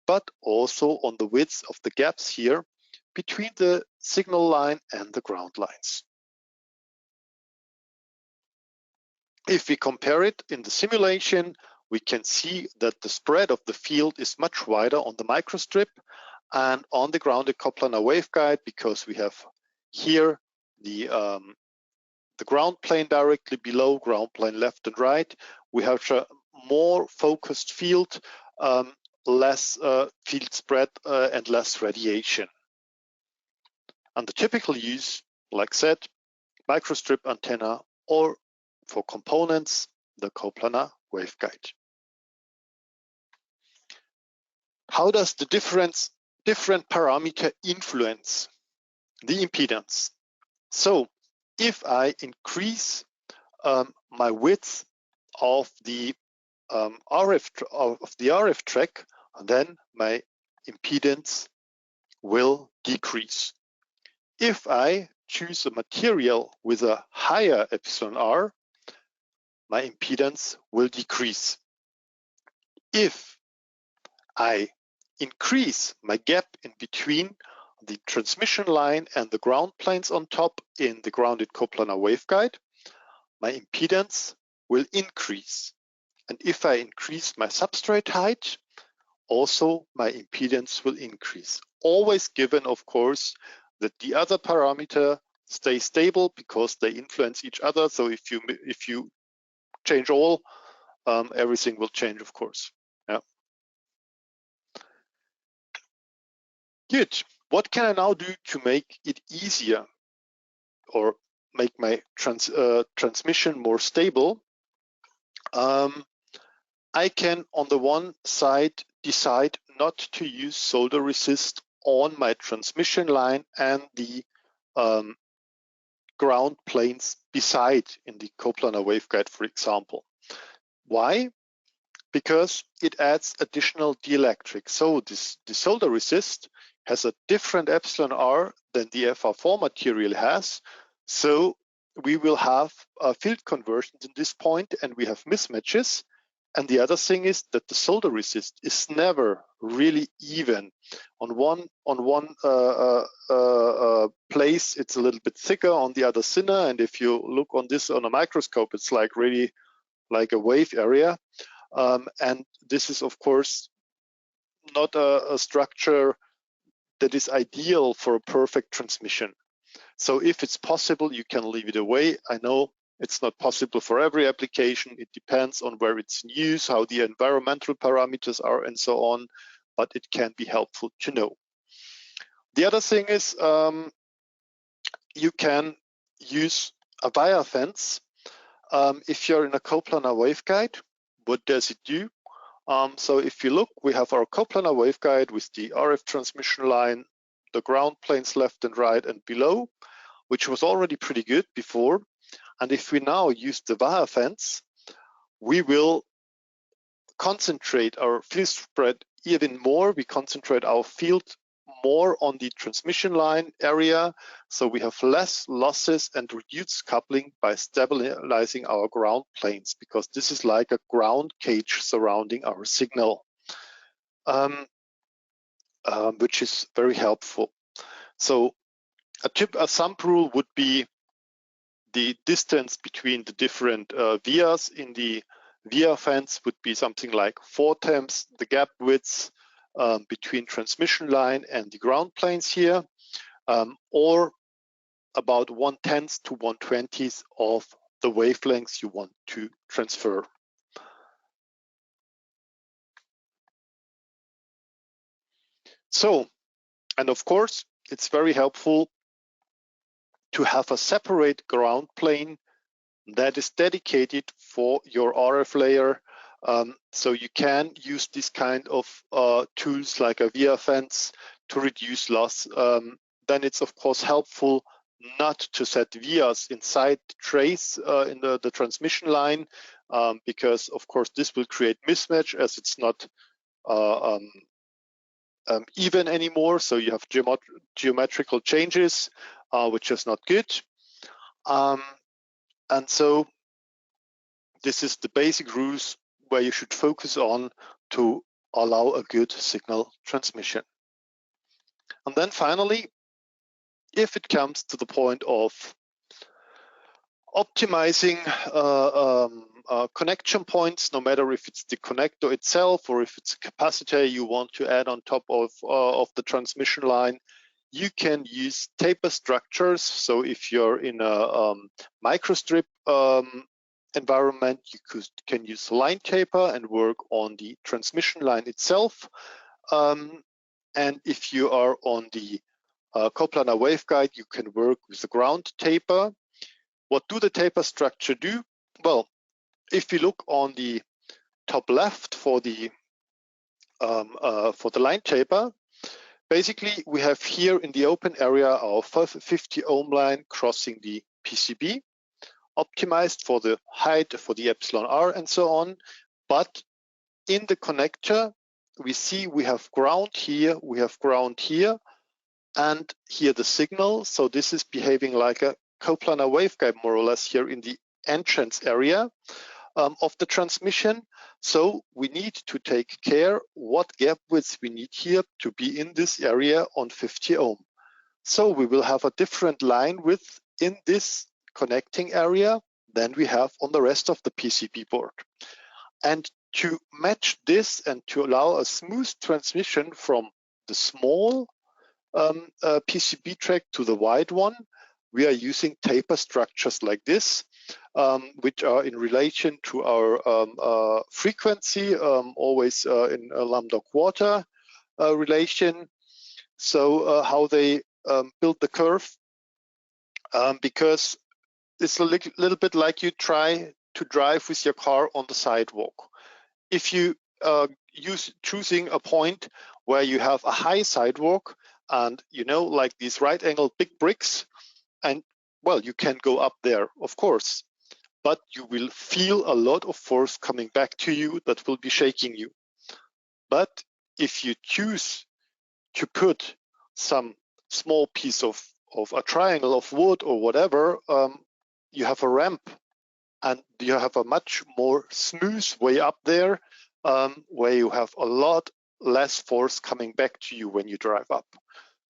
but also on the width of the gaps here between the signal line and the ground lines. If we compare it in the simulation, we can see that the spread of the field is much wider on the microstrip and on the grounded coplanar waveguide, because we have here the ground plane directly below, ground plane left and right. We have a more focused field, less field spread and less radiation. And the typical use, like said, microstrip antenna, or for components, the coplanar waveguide. How does the different parameter influence the impedance? So if I increase my width of the RF track, then my impedance will decrease. If I choose a material with a higher epsilon r, my impedance will decrease. If I increase my gap in between the transmission line and the ground planes on top in the grounded coplanar waveguide, my impedance will increase. And if I increase my substrate height, also my impedance will increase. Always given, of course, that the other parameter stays stable, because they influence each other. So if you change all, everything will change, of course. Yeah. Good. What can I now do to make it easier or make my transmission more stable? I can, on the one side, decide not to use solder resist on my transmission line and the ground planes beside in the coplanar waveguide, for example. Why? Because it adds additional dielectric. So the solder resist has a different epsilon r than the FR4 material has. So we will have field conversions in this point, and we have mismatches. And the other thing is that the solder resist is never really even. On one place, it's a little bit thicker, on the other thinner. And if you look on this on a microscope, it's like really like a wave area. And this is, of course, not a structure that is ideal for a perfect transmission. So if it's possible, you can leave it away. I know it's not possible for every application. It depends on where it's in use, how the environmental parameters are, and so on, but it can be helpful to know. The other thing is you can use a wire fence. If you're in a coplanar waveguide, what does it do? So if you look, we have our coplanar waveguide with the RF transmission line, the ground planes left and right and below, which was already pretty good before. And if we now use the wire fence, we will concentrate our field spread even more. We concentrate our field more on the transmission line area, so we have less losses and reduced coupling by stabilizing our ground planes, because this is like a ground cage surrounding our signal, which is very helpful. So a thumb rule would be the distance between the different vias in the via fence would be something like 4 times the gap width between transmission line and the ground planes here, or about 1/10 to 1/20 of the wavelengths you want to transfer. So, and of course, it's very helpful to have a separate ground plane that is dedicated for your RF layer. So you can use this kind of tools like a via fence to reduce loss. Then it's of course helpful not to set vias inside trays in the transmission line, because of course this will create mismatch as it's not even anymore. So you have geometrical changes, which is not good. And so this is the basic rules where you should focus on to allow a good signal transmission. And then finally, if it comes to the point of optimizing connection points, no matter if it's the connector itself or if it's a capacitor you want to add on top of the transmission line, you can use taper structures. So if you're in a microstrip environment, you can use line taper and work on the transmission line itself. And if you are on the coplanar waveguide, you can work with the ground taper. What do the taper structure do? Well, if you look on the top left for the line taper, basically we have here in the open area our 50 ohm line crossing the PCB, optimized for the height, for the epsilon R and so on. But in the connector, we see we have ground here, we have ground here, and here the signal. So this is behaving like a coplanar waveguide more or less here in the entrance area of the transmission. So we need to take care what gap width we need here to be in this area on 50 ohm. So we will have a different line width in this connecting area than we have on the rest of the PCB board. And to match this and to allow a smooth transmission from the small PCB track to the wide one, we are using taper structures like this, which are in relation to our frequency, always in a lambda quarter relation. So how they build the curve, because it's a little bit like you try to drive with your car on the sidewalk. If you choosing a point where you have a high sidewalk and like these right angled big bricks, and well, you can go up there, of course, but you will feel a lot of force coming back to you that will be shaking you. But if you choose to put some small piece of a triangle of wood or whatever, you have a ramp and you have a much more smooth way up there, where you have a lot less force coming back to you when you drive up.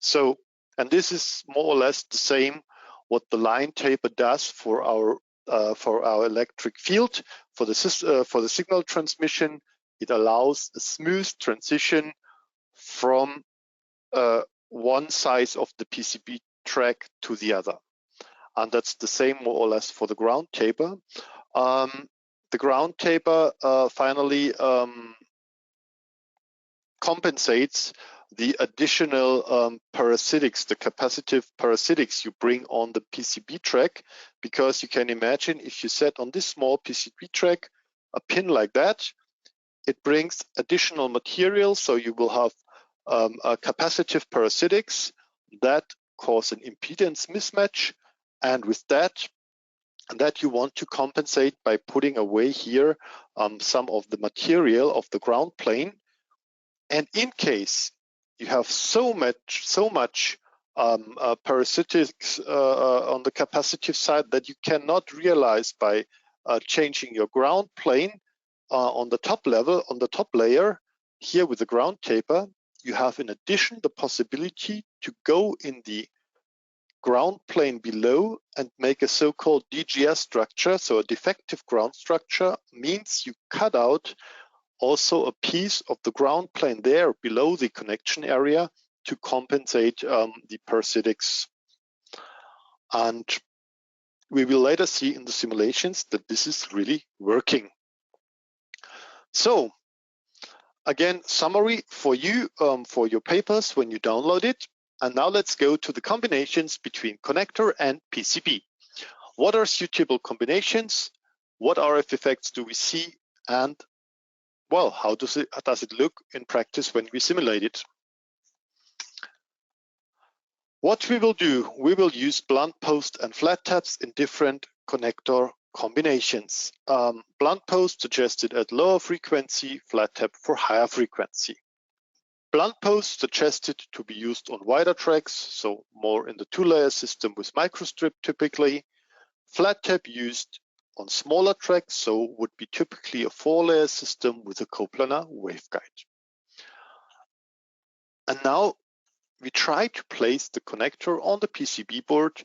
So, and this is more or less the same what the line taper does for our electric field. For the signal transmission, it allows a smooth transition from one side of the PCB track to the other. And that's the same more or less for the ground taper. The ground taper finally compensates the additional parasitics, the capacitive parasitics you bring on the PCB track, because you can imagine if you set on this small PCB track a pin like that, it brings additional material, so you will have a capacitive parasitics that cause an impedance mismatch, and with that you want to compensate by putting away here some of the material of the ground plane. And in case you have so much parasitics on the capacitive side that you cannot realize by changing your ground plane on the top level, on the top layer, here with the ground taper, you have in addition the possibility to go in the ground plane below and make a so-called DGS structure. So a defective ground structure means you cut out also a piece of the ground plane there below the connection area to compensate the parasitics. And we will later see in the simulations that this is really working. So again, summary for you for your papers when you download it. And now let's go to the combinations between connector and PCB. What are suitable combinations? What RF effects do we see? And well, how does it look in practice when we simulate it? What we will do, we will use blunt post and flat taps in different connector combinations. Blunt post suggested at lower frequency, flat tap for higher frequency. Blunt post suggested to be used on wider tracks, so more in the two-layer system with microstrip typically. Flat tap used on smaller tracks, so would be typically a four-layer system with a coplanar waveguide. And now we try to place the connector on the PCB board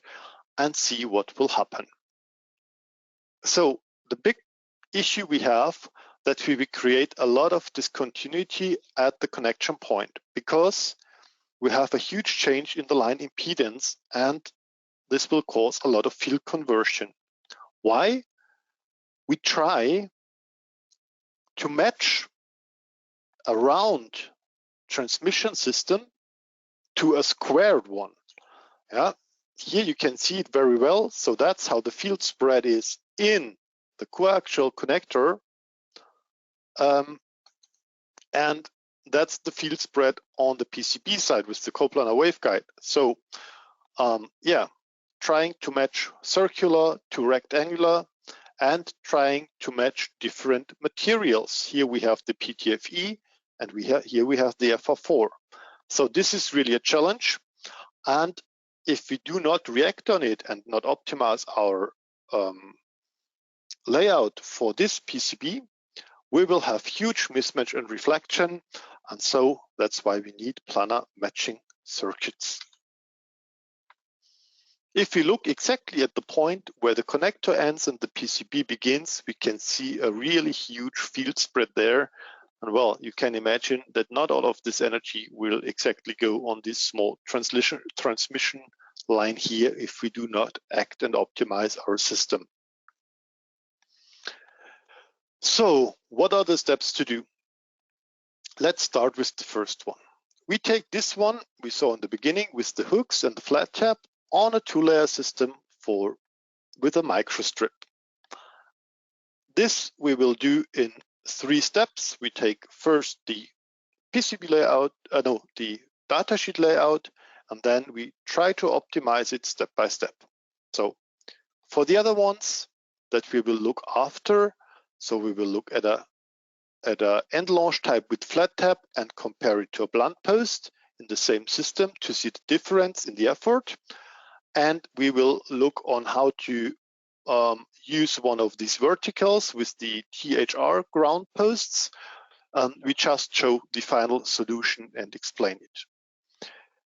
and see what will happen. So the big issue we have that we will create a lot of discontinuity at the connection point because we have a huge change in the line impedance, and this will cause a lot of field conversion. Why? We try to match a round transmission system to a squared one. Yeah, here you can see it very well. So that's how the field spread is in the coaxial connector, and that's the field spread on the PCB side with the coplanar waveguide. So yeah, trying to match circular to rectangular and trying to match different materials. Here we have the PTFE and here we have the FR4. So this is really a challenge. And if we do not react on it and not optimize our layout for this PCB, we will have huge mismatch and reflection. And so that's why we need planar matching circuits. If we look exactly at the point where the connector ends and the PCB begins, we can see a really huge field spread there. And well, you can imagine that not all of this energy will exactly go on this small transmission line here if we do not act and optimize our system. So what are the steps to do? Let's start with the first one. We take this one we saw in the beginning with the hooks and the flat tap on a two-layer system with a microstrip. This we will do in 3 steps. We take first the PCB layout, the datasheet layout, and then we try to optimize it step by step. So for the other ones that we will look after, so we will look at a end launch type with flat tap and compare it to a blunt post in the same system to see the difference in the effort. And we will look on how to use one of these verticals with the THR ground posts. We just show the final solution and explain it.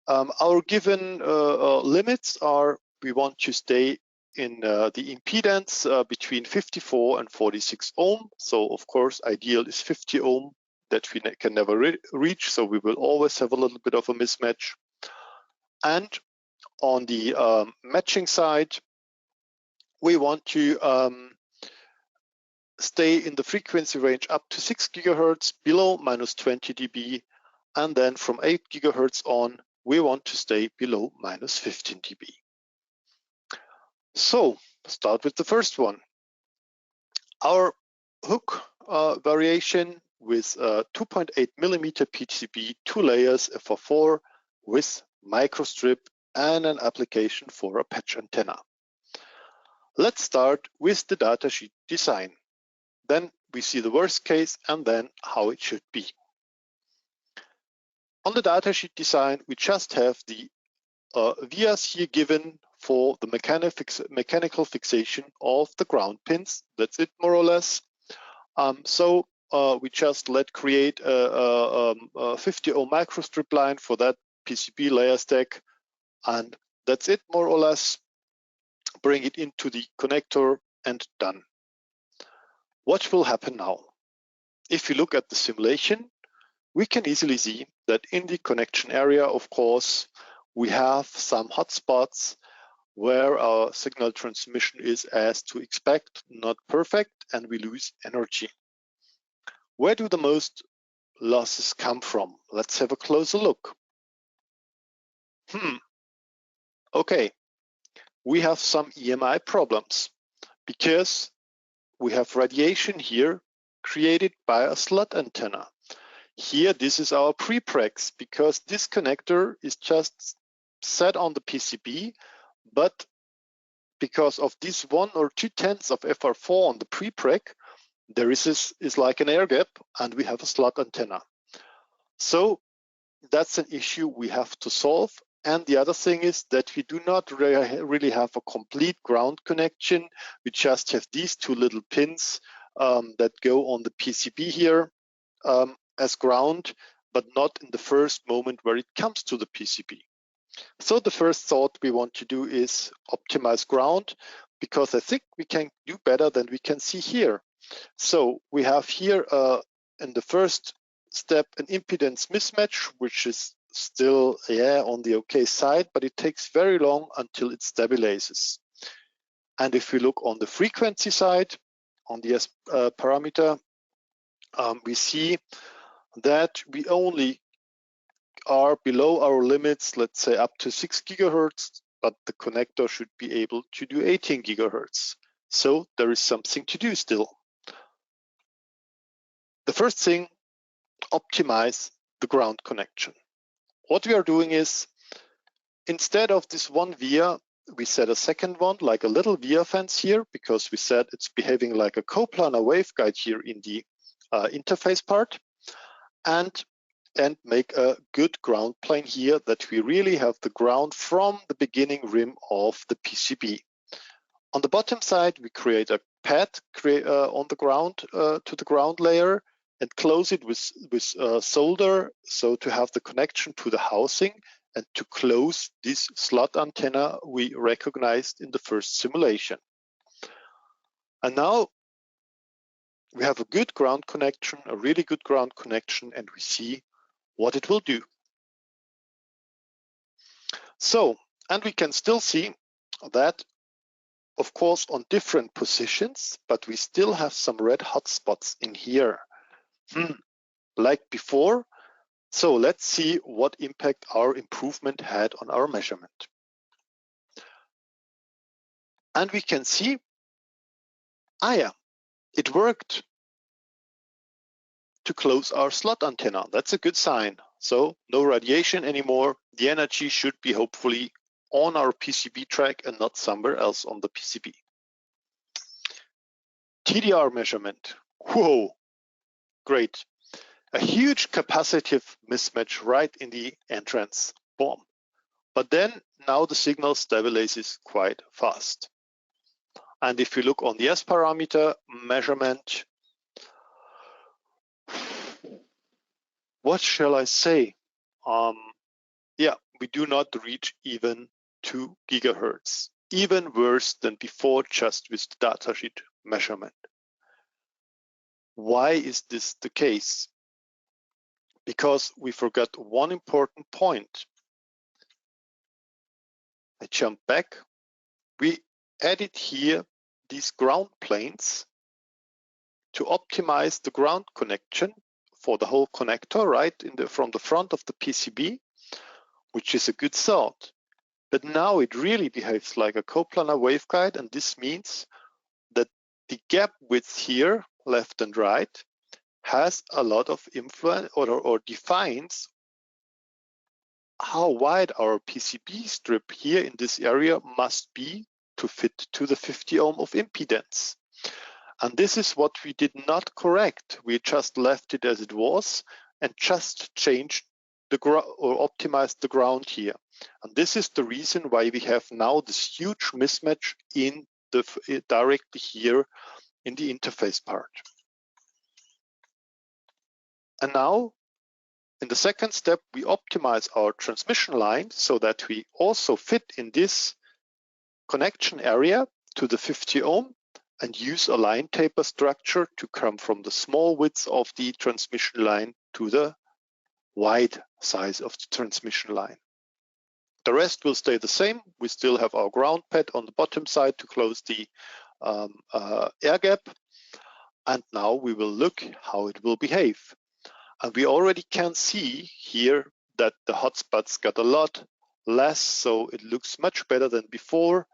Our given limits are we want to stay in the impedance between 54 and 46 ohm. So of course, ideal is 50 ohm that we can never reach. So we will always have a little bit of a mismatch. And on the matching side, we want to stay in the frequency range up to 6 gigahertz, below minus 20 dB. And then from 8 gigahertz on, we want to stay below minus 15 dB. So start with the first one. Our hook variation with 2.8 millimeter PCB, 2 layers FR4 with microstrip and an application for a patch antenna. Let's start with the datasheet design. Then we see the worst case and then how it should be. On the datasheet design, we just have the vias here given for the mechanical fixation of the ground pins. That's it, more or less. So we just create a 50 ohm microstrip line for that PCB layer stack, and that's it, more or less. Bring it into the connector and done. What will happen now? If you look at the simulation, we can easily see that in the connection area, of course, we have some hotspots where our signal transmission is as to expect, not perfect, and we lose energy. Where do the most losses come from? Let's have a closer look. Okay, we have some EMI problems because we have radiation here created by a slot antenna. Here, this is our prepregs because this connector is just set on the PCB, but because of this 1 or 2 tenths of FR4 on the prepreg, there is like an air gap, and we have a slot antenna. So that's an issue we have to solve. And the other thing is that we do not really have a complete ground connection. We just have these 2 little pins that go on the PCB here as ground, but not in the first moment where it comes to the PCB. So the first thought we want to do is optimize ground, because I think we can do better than we can see here. So we have here in the first step an impedance mismatch, which is still on the okay side, but it takes very long until it stabilizes. And if we look on the frequency side, on the S parameter, we see that we only are below our limits, let's say up to 6 gigahertz, but the connector should be able to do 18 gigahertz. So there is something to do still. The first thing, optimize the ground connection. What we are doing is, instead of this one via, we set a second one, like a little via fence here, because we said it's behaving like a coplanar waveguide here in the interface part, and make a good ground plane here, that we really have the ground from the beginning rim of the PCB. On the bottom side, we create a pad on the ground to the ground layer, and close it with solder, so to have the connection to the housing and to close this slot antenna we recognized in the first simulation. And now we have a good ground connection, a really good ground connection, and we see what it will do. So, and we can still see that, of course, on different positions, but we still have some red hot spots in here, like before. So let's see what impact our improvement had on our measurement. And we can see, it worked to close our slot antenna. That's a good sign. So no radiation anymore. The energy should be hopefully on our PCB track and not somewhere else on the PCB. TDR measurement. Whoa, great. A huge capacitive mismatch right in the entrance. Boom. But then now the signal stabilizes quite fast. And if we look on the S parameter measurement, what shall I say? We do not reach even 2 gigahertz, even worse than before, just with the datasheet measurement. Why is this the case? Because we forgot one important point. I jump back. We added here these ground planes to optimize the ground connection for the whole connector, right, from the front of the PCB, which is a good thought. But now it really behaves like a coplanar waveguide, and this means that the gap width here, left and right, has a lot of influence or defines how wide our PCB strip here in this area must be to fit to the 50 ohm of impedance. And this is what we did not correct. We just left it as it was and just changed or optimized the ground here. And this is the reason why we have now this huge mismatch in directly here in the interface part. And now, in the second step, we optimize our transmission line so that we also fit in this connection area to the 50 ohm and use a line taper structure to come from the small width of the transmission line to the wide size of the transmission line. The rest will stay the same. We still have our ground pad on the bottom side to close the air gap. And now we will look how it will behave. And we already can see here that the hotspots got a lot less, so it looks much better than before.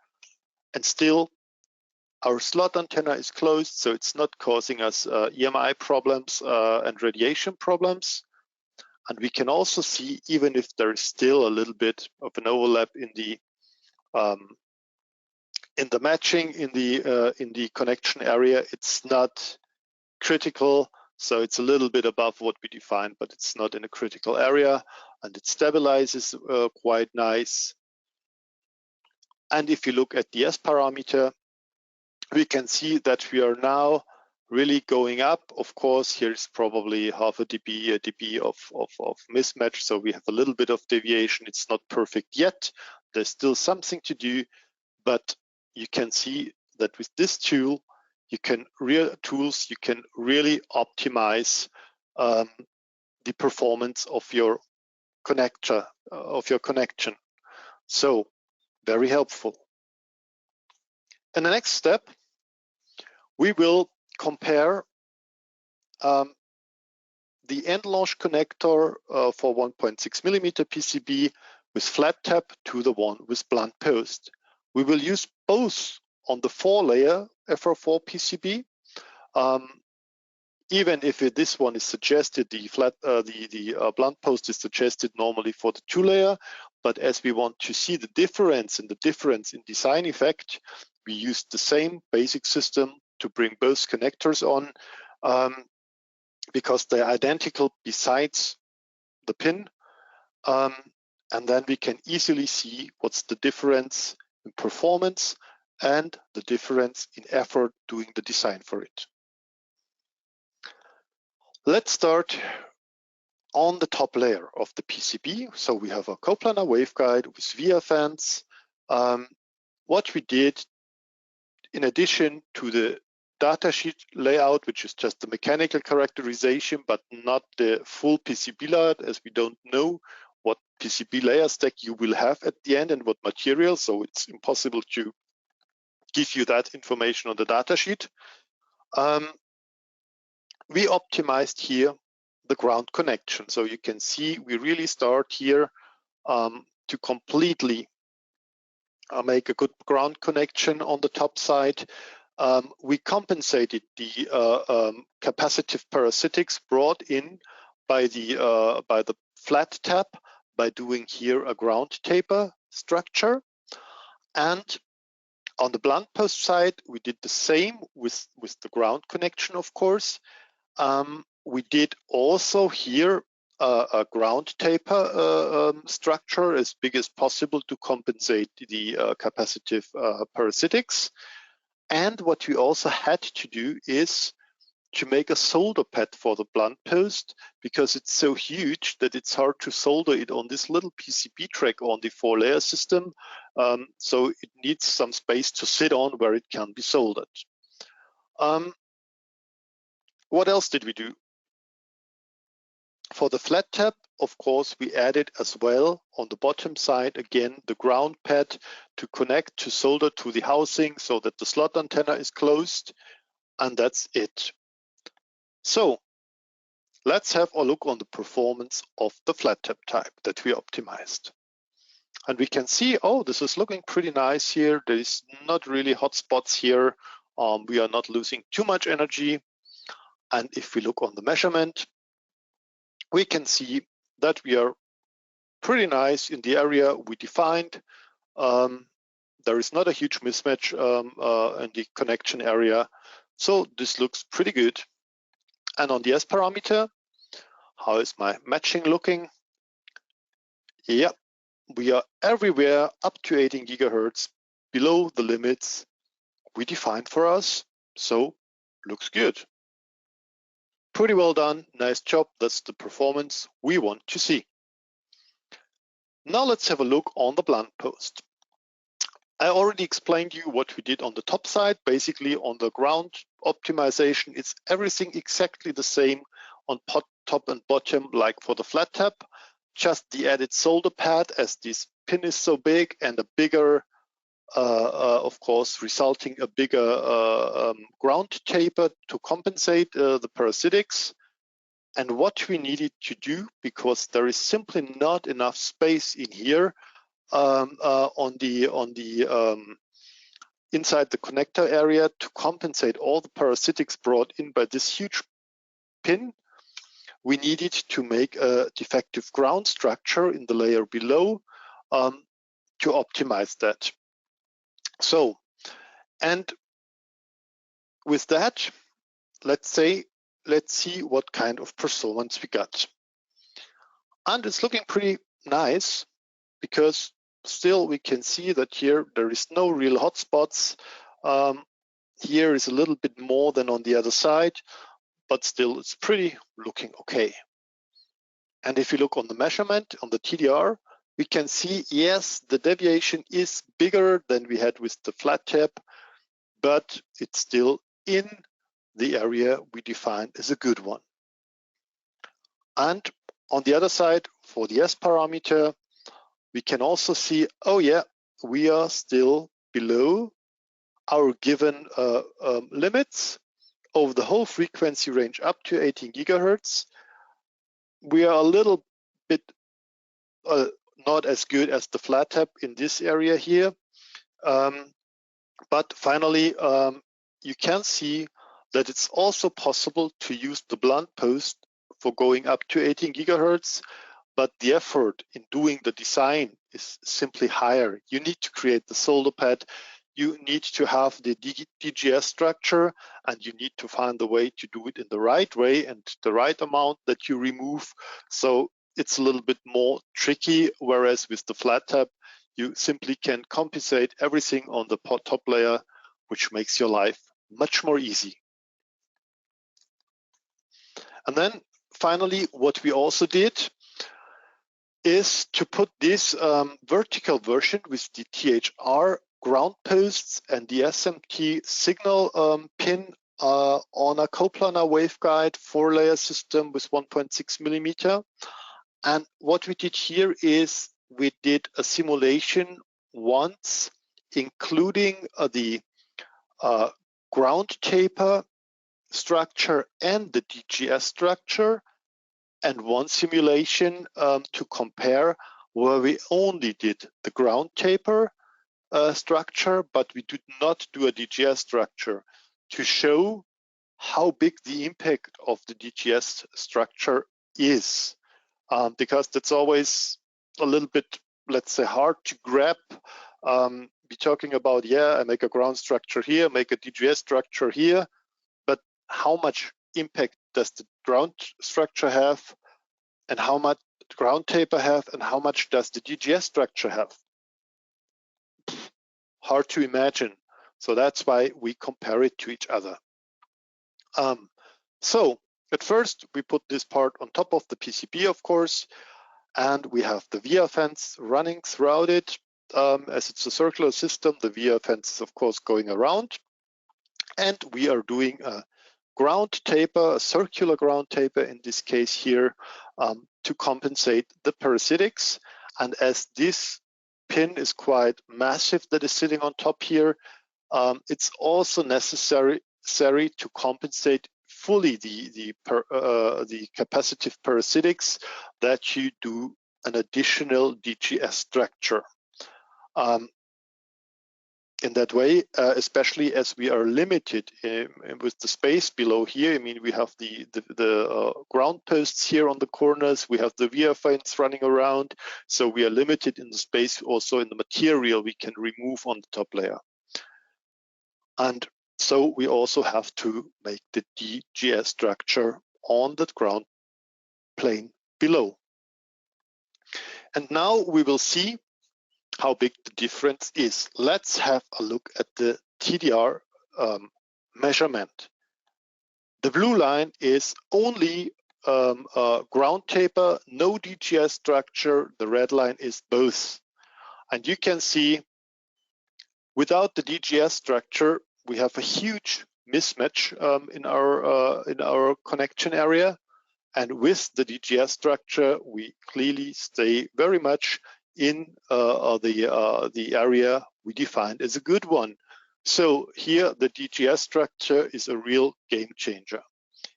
And still, our slot antenna is closed, so it's not causing us EMI problems and radiation problems. And we can also see, even if there is still a little bit of an overlap in the matching in the connection area, it's not critical. So it's a little bit above what we defined, but it's not in a critical area, and it stabilizes quite nice. And if you look at the S parameter, we can see that we are now really going up. Of course, here's probably half a dB of mismatch, so we have a little bit of deviation. It's not perfect yet. There's still something to do, but you can see that with this tool, you can really optimize the performance of your connector, of your connection. So very helpful. In the next step, we will compare the end launch connector for 1.6 millimeter PCB with flat tap to the one with blunt post. We will use both on the 4-layer FR4 PCB. Even if this one is suggested, the blunt post is suggested normally for the 2-layer, but as we want to see the difference in design effect, we use the same basic system to bring both connectors on, because they're identical besides the pin, and then we can easily see what's the difference in performance and the difference in effort doing the design for it. Let's start on the top layer of the PCB. So we have a coplanar waveguide with via fans. What we did, in addition to the datasheet layout, which is just the mechanical characterization, but not the full PCB layout, as we don't know what PCB layer stack you will have at the end and what material, so it's impossible to give you that information on the datasheet. We optimized here the ground connection. So you can see we really start here to completely make a good ground connection on the top side. We compensated the capacitive parasitics brought in by the flat tap by doing here a ground taper structure. And on the blunt post side, we did the same with the ground connection, of course. We did also here a ground taper structure as big as possible to compensate the capacitive parasitics. And what we also had to do is to make a solder pad for the blunt post, because it's so huge that it's hard to solder it on this little PCB track on the 4-layer system. So it needs some space to sit on where it can be soldered. What else did we do? For the flat tap, of course, we added as well on the bottom side, again, the ground pad to connect to solder to the housing so that the slot antenna is closed, and that's it. So let's have a look on the performance of the flat tap type that we optimized. And we can see, oh, this is looking pretty nice here. There is not really hot spots here. We are not losing too much energy. And if we look on the measurement, we can see that we are pretty nice in the area we defined. There is not a huge mismatch in the connection area. So this looks pretty good. And on the S parameter, how is my matching looking? Yeah, we are everywhere up to 18 gigahertz below the limits we defined for us. So looks good. Pretty well done, nice job. That's the performance we want to see. Now let's have a look on the blunt post. I already explained you what we did on the top side. Basically on the ground optimization, it's everything exactly the same on top and bottom like for the flat tap. Just the added solder pad, as this pin is so big, and a bigger, of course, resulting a bigger ground taper to compensate the parasitics. And what we needed to do, because there is simply not enough space in here on the inside the connector area to compensate all the parasitics brought in by this huge pin, we needed to make a defective ground structure in the layer below to optimize that. So, and with that, let's see what kind of performance we got. And it's looking pretty nice, because still we can see that here there is no real hotspots. Here is a little bit more than on the other side, but still it's pretty looking okay. And if you look on the measurement on the TDR, we can see, yes, the deviation is bigger than we had with the flat tap, but it's still in the area we defined as a good one. And on the other side, for the S parameter, we can also see, oh yeah, we are still below our given limits over the whole frequency range up to 18 gigahertz. We are a little bit not as good as the flat tap in this area here. But finally, you can see that it's also possible to use the blunt post for going up to 18 gigahertz, but the effort in doing the design is simply higher. You need to create the solder pad, you need to have the DGS structure, and you need to find a way to do it in the right way and the right amount that you remove. So it's a little bit more tricky, whereas with the flat tap, you simply can compensate everything on the top layer, which makes your life much more easy. And then finally, what we also did is to put this vertical version with the THR ground posts and the SMT signal pin on a coplanar waveguide 4-layer system with 1.6 millimeter. And what we did here is we did a simulation once, including the ground taper structure and the DGS structure, and one simulation to compare where we only did the ground taper structure, but we did not do a DGS structure, to show how big the impact of the DGS structure is. Because that's always a little bit, let's say, hard to grab. Be talking about, yeah, I make a ground structure here, make a DGS structure here, but how much impact does the ground structure have, and how much ground taper have, and how much does the DGS structure have? Hard to imagine. So that's why we compare it to each other. So at first we put this part on top of the PCB, of course, and we have the via fence running throughout it. As it's a circular system, the via fence is of course going around, and we are doing a ground taper, a circular ground taper in this case here, to compensate the parasitics. And as this pin is quite massive that is sitting on top here, it's also necessary to compensate fully the capacitive parasitics, that you do an additional DGS structure. In that way, especially as we are limited with the space below here. I mean, we have the ground posts here on the corners, we have the via fence running around, so we are limited in the space, also in the material we can remove on the top layer. And so we also have to make the DGS structure on the ground plane below. And now we will see how big the difference is. Let's have a look at the TDR measurement. The blue line is only ground taper, no DGS structure. The red line is both. And you can see without the DGS structure, we have a huge mismatch in our connection area. And with the DGS structure, we clearly stay very much in the area we defined as a good one. So here the DGS structure is a real game changer.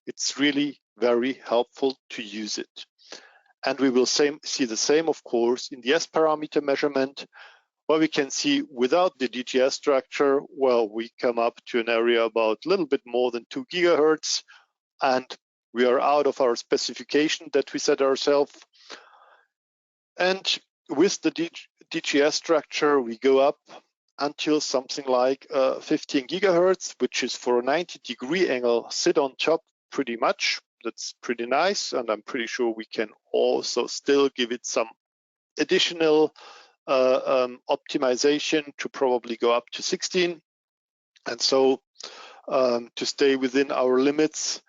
It's really very helpful to use it. And we will see the same, of course, in the S parameter measurement, where we can see without the DGS structure, well, we come up to an area about a little bit more than 2 gigahertz. And we are out of our specification that we set ourselves. And with the DGS structure, we go up until something like 15 gigahertz, which is for a 90-degree angle, sit on top pretty much. That's pretty nice, and I'm pretty sure we can also still give it some additional optimization to probably go up to 16. And so to stay within our limits,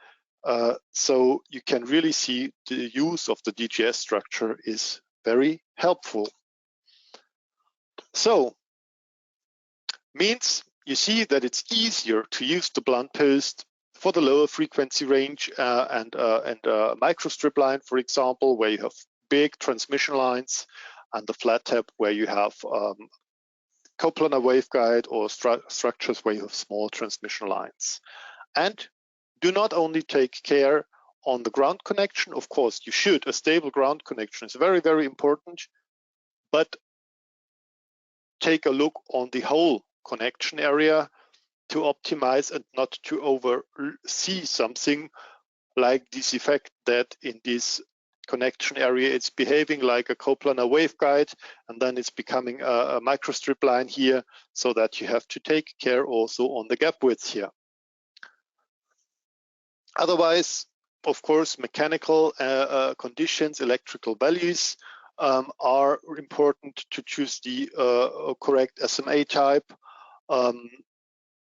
so you can really see the use of the DGS structure is very helpful. So means you see that it's easier to use the blunt post for the lower frequency range and microstrip line, for example, where you have big transmission lines, and the flat tap where you have coplanar waveguide or structures where you have small transmission lines. And do not only take care on the ground connection. Of course, you should. A stable ground connection is very, very important, but take a look on the whole connection area to optimize and not to oversee something like this effect that in this connection area it's behaving like a coplanar waveguide, and then it's becoming a microstrip line here, so that you have to take care also on the gap width here. Otherwise, of course, mechanical conditions, electrical values are important to choose the correct SMA type.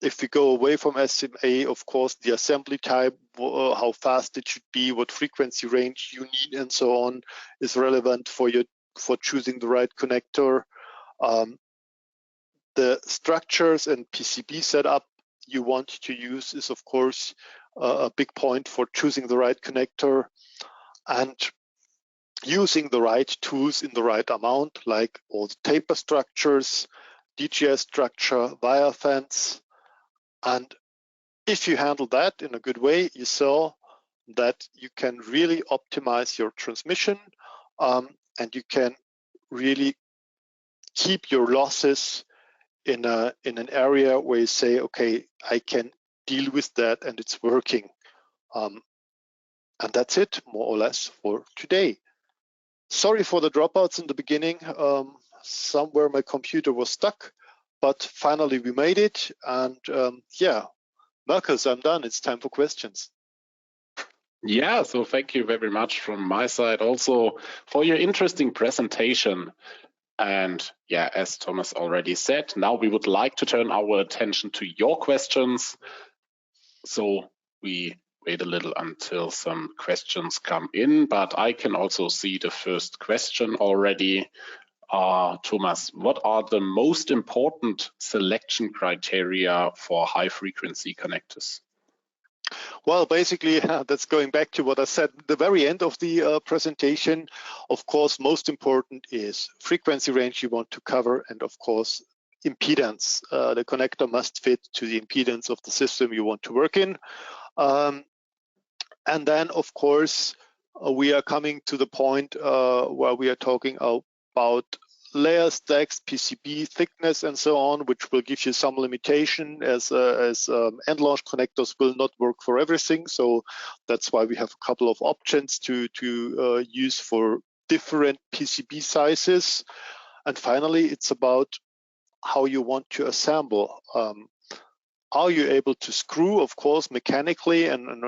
If we go away from SMA, of course, the assembly type, how fast it should be, what frequency range you need, and so on, is relevant for choosing the right connector. The structures and PCB setup you want to use is, of course, a big point for choosing the right connector, and using the right tools in the right amount, like all the taper structures, DGS structure, wire fence. And if you handle that in a good way, you saw that you can really optimize your transmission, and you can really keep your losses in an area where you say, okay, I can deal with that and it's working. And that's it, more or less, for today. Sorry for the dropouts in the beginning. Somewhere my computer was stuck, but finally we made it. And yeah, Marcus, I'm done. It's time for questions. Yeah, so thank you very much from my side also for your interesting presentation. And yeah, as Thomas already said, now we would like to turn our attention to your questions. So we wait a little until some questions come in, but I can also see the first question already. Thomas, what are the most important selection criteria for high frequency connectors? Well, basically, that's going back to what I said at the very end of the presentation. Of course, most important is frequency range you want to cover, and of course, impedance. The connector must fit to the impedance of the system you want to work in. And then, of course, we are coming to the point where we are talking about layer stacks, PCB thickness, and so on, which will give you some limitation as end launch connectors will not work for everything. So that's why we have a couple of options to use for different PCB sizes. And finally, it's about how you want to assemble. Are you able to screw, of course, mechanically and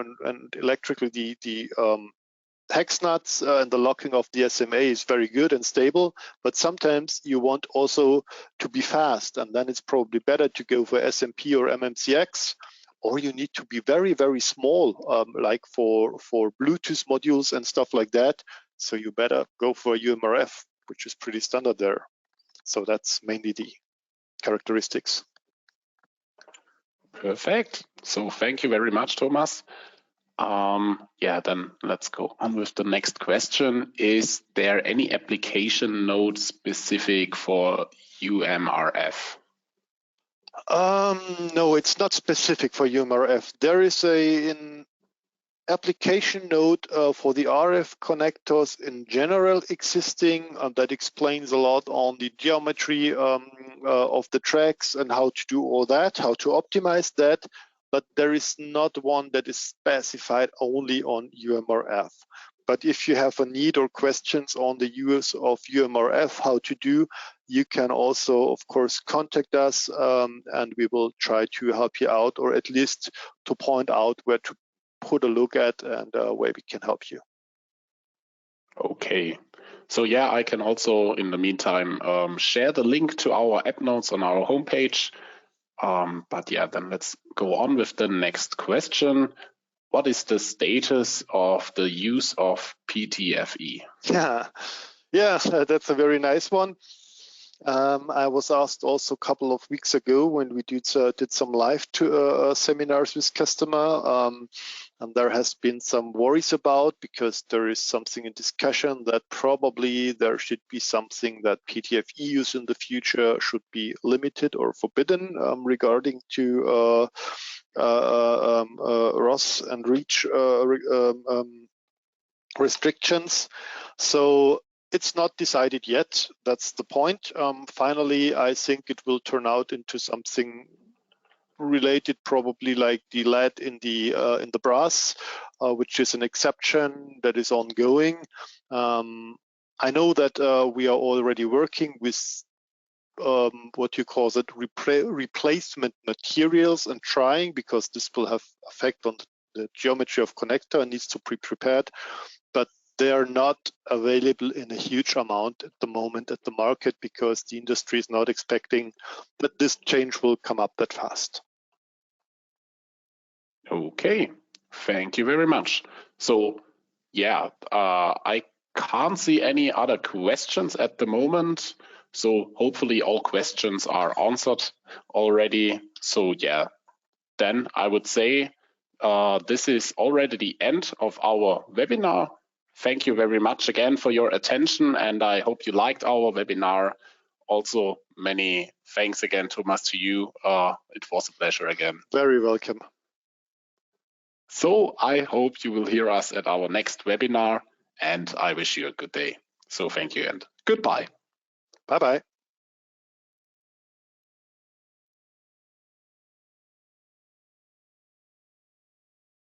electrically the hex nuts and the locking of the SMA is very good and stable, but sometimes you want also to be fast, and then it's probably better to go for SMP or MMCX, or you need to be very, very small, like for Bluetooth modules and stuff like that. So you better go for UMRF, which is pretty standard there. So that's mainly the characteristics. Perfect. So thank you very much, Thomas. Yeah, then let's go on with the next question. Is there any application node specific for UMRF? No, it's not specific for UMRF. There is an application node for the RF connectors in general existing, that explains a lot on the geometry of the tracks and how to do all that, how to optimize that. but there is not one that is specified only on UMRF. But if you have a need or questions on the use of UMRF, how to do, you can also, of course, contact us, and we will try to help you out, or at least to point out where to put a look at and where we can help you. Okay. So yeah, I can also, in the meantime, share the link to our app notes on our homepage. But yeah, then let's go on with the next question. What is the status of the use of PTFE? Yeah, that's a very nice one. I was asked also a couple of weeks ago when we did some live seminars with customer, and there has been some worries about, because there is something in discussion that probably there should be something that PTFE use in the future should be limited or forbidden regarding to ROS and REACH restrictions. So it's not decided yet. That's the point. Finally, I think it will turn out into something related, probably like the lead in the brass, which is an exception that is ongoing. I know that we are already working with what you call it, replacement materials, and trying, because this will have effect on the geometry of connector and needs to be prepared, but they are not available in a huge amount at the moment at the market, because the industry is not expecting that this change will come up that fast. Okay, thank you very much. So yeah, I can't see any other questions at the moment. So hopefully all questions are answered already. So yeah, then I would say this is already the end of our webinar. Thank you very much again for your attention, and I hope you liked our webinar. Also, many thanks again, Thomas, to you. It was a pleasure again. Very welcome. So I hope you will hear us at our next webinar, and I wish you a good day. So thank you and goodbye. Bye-bye.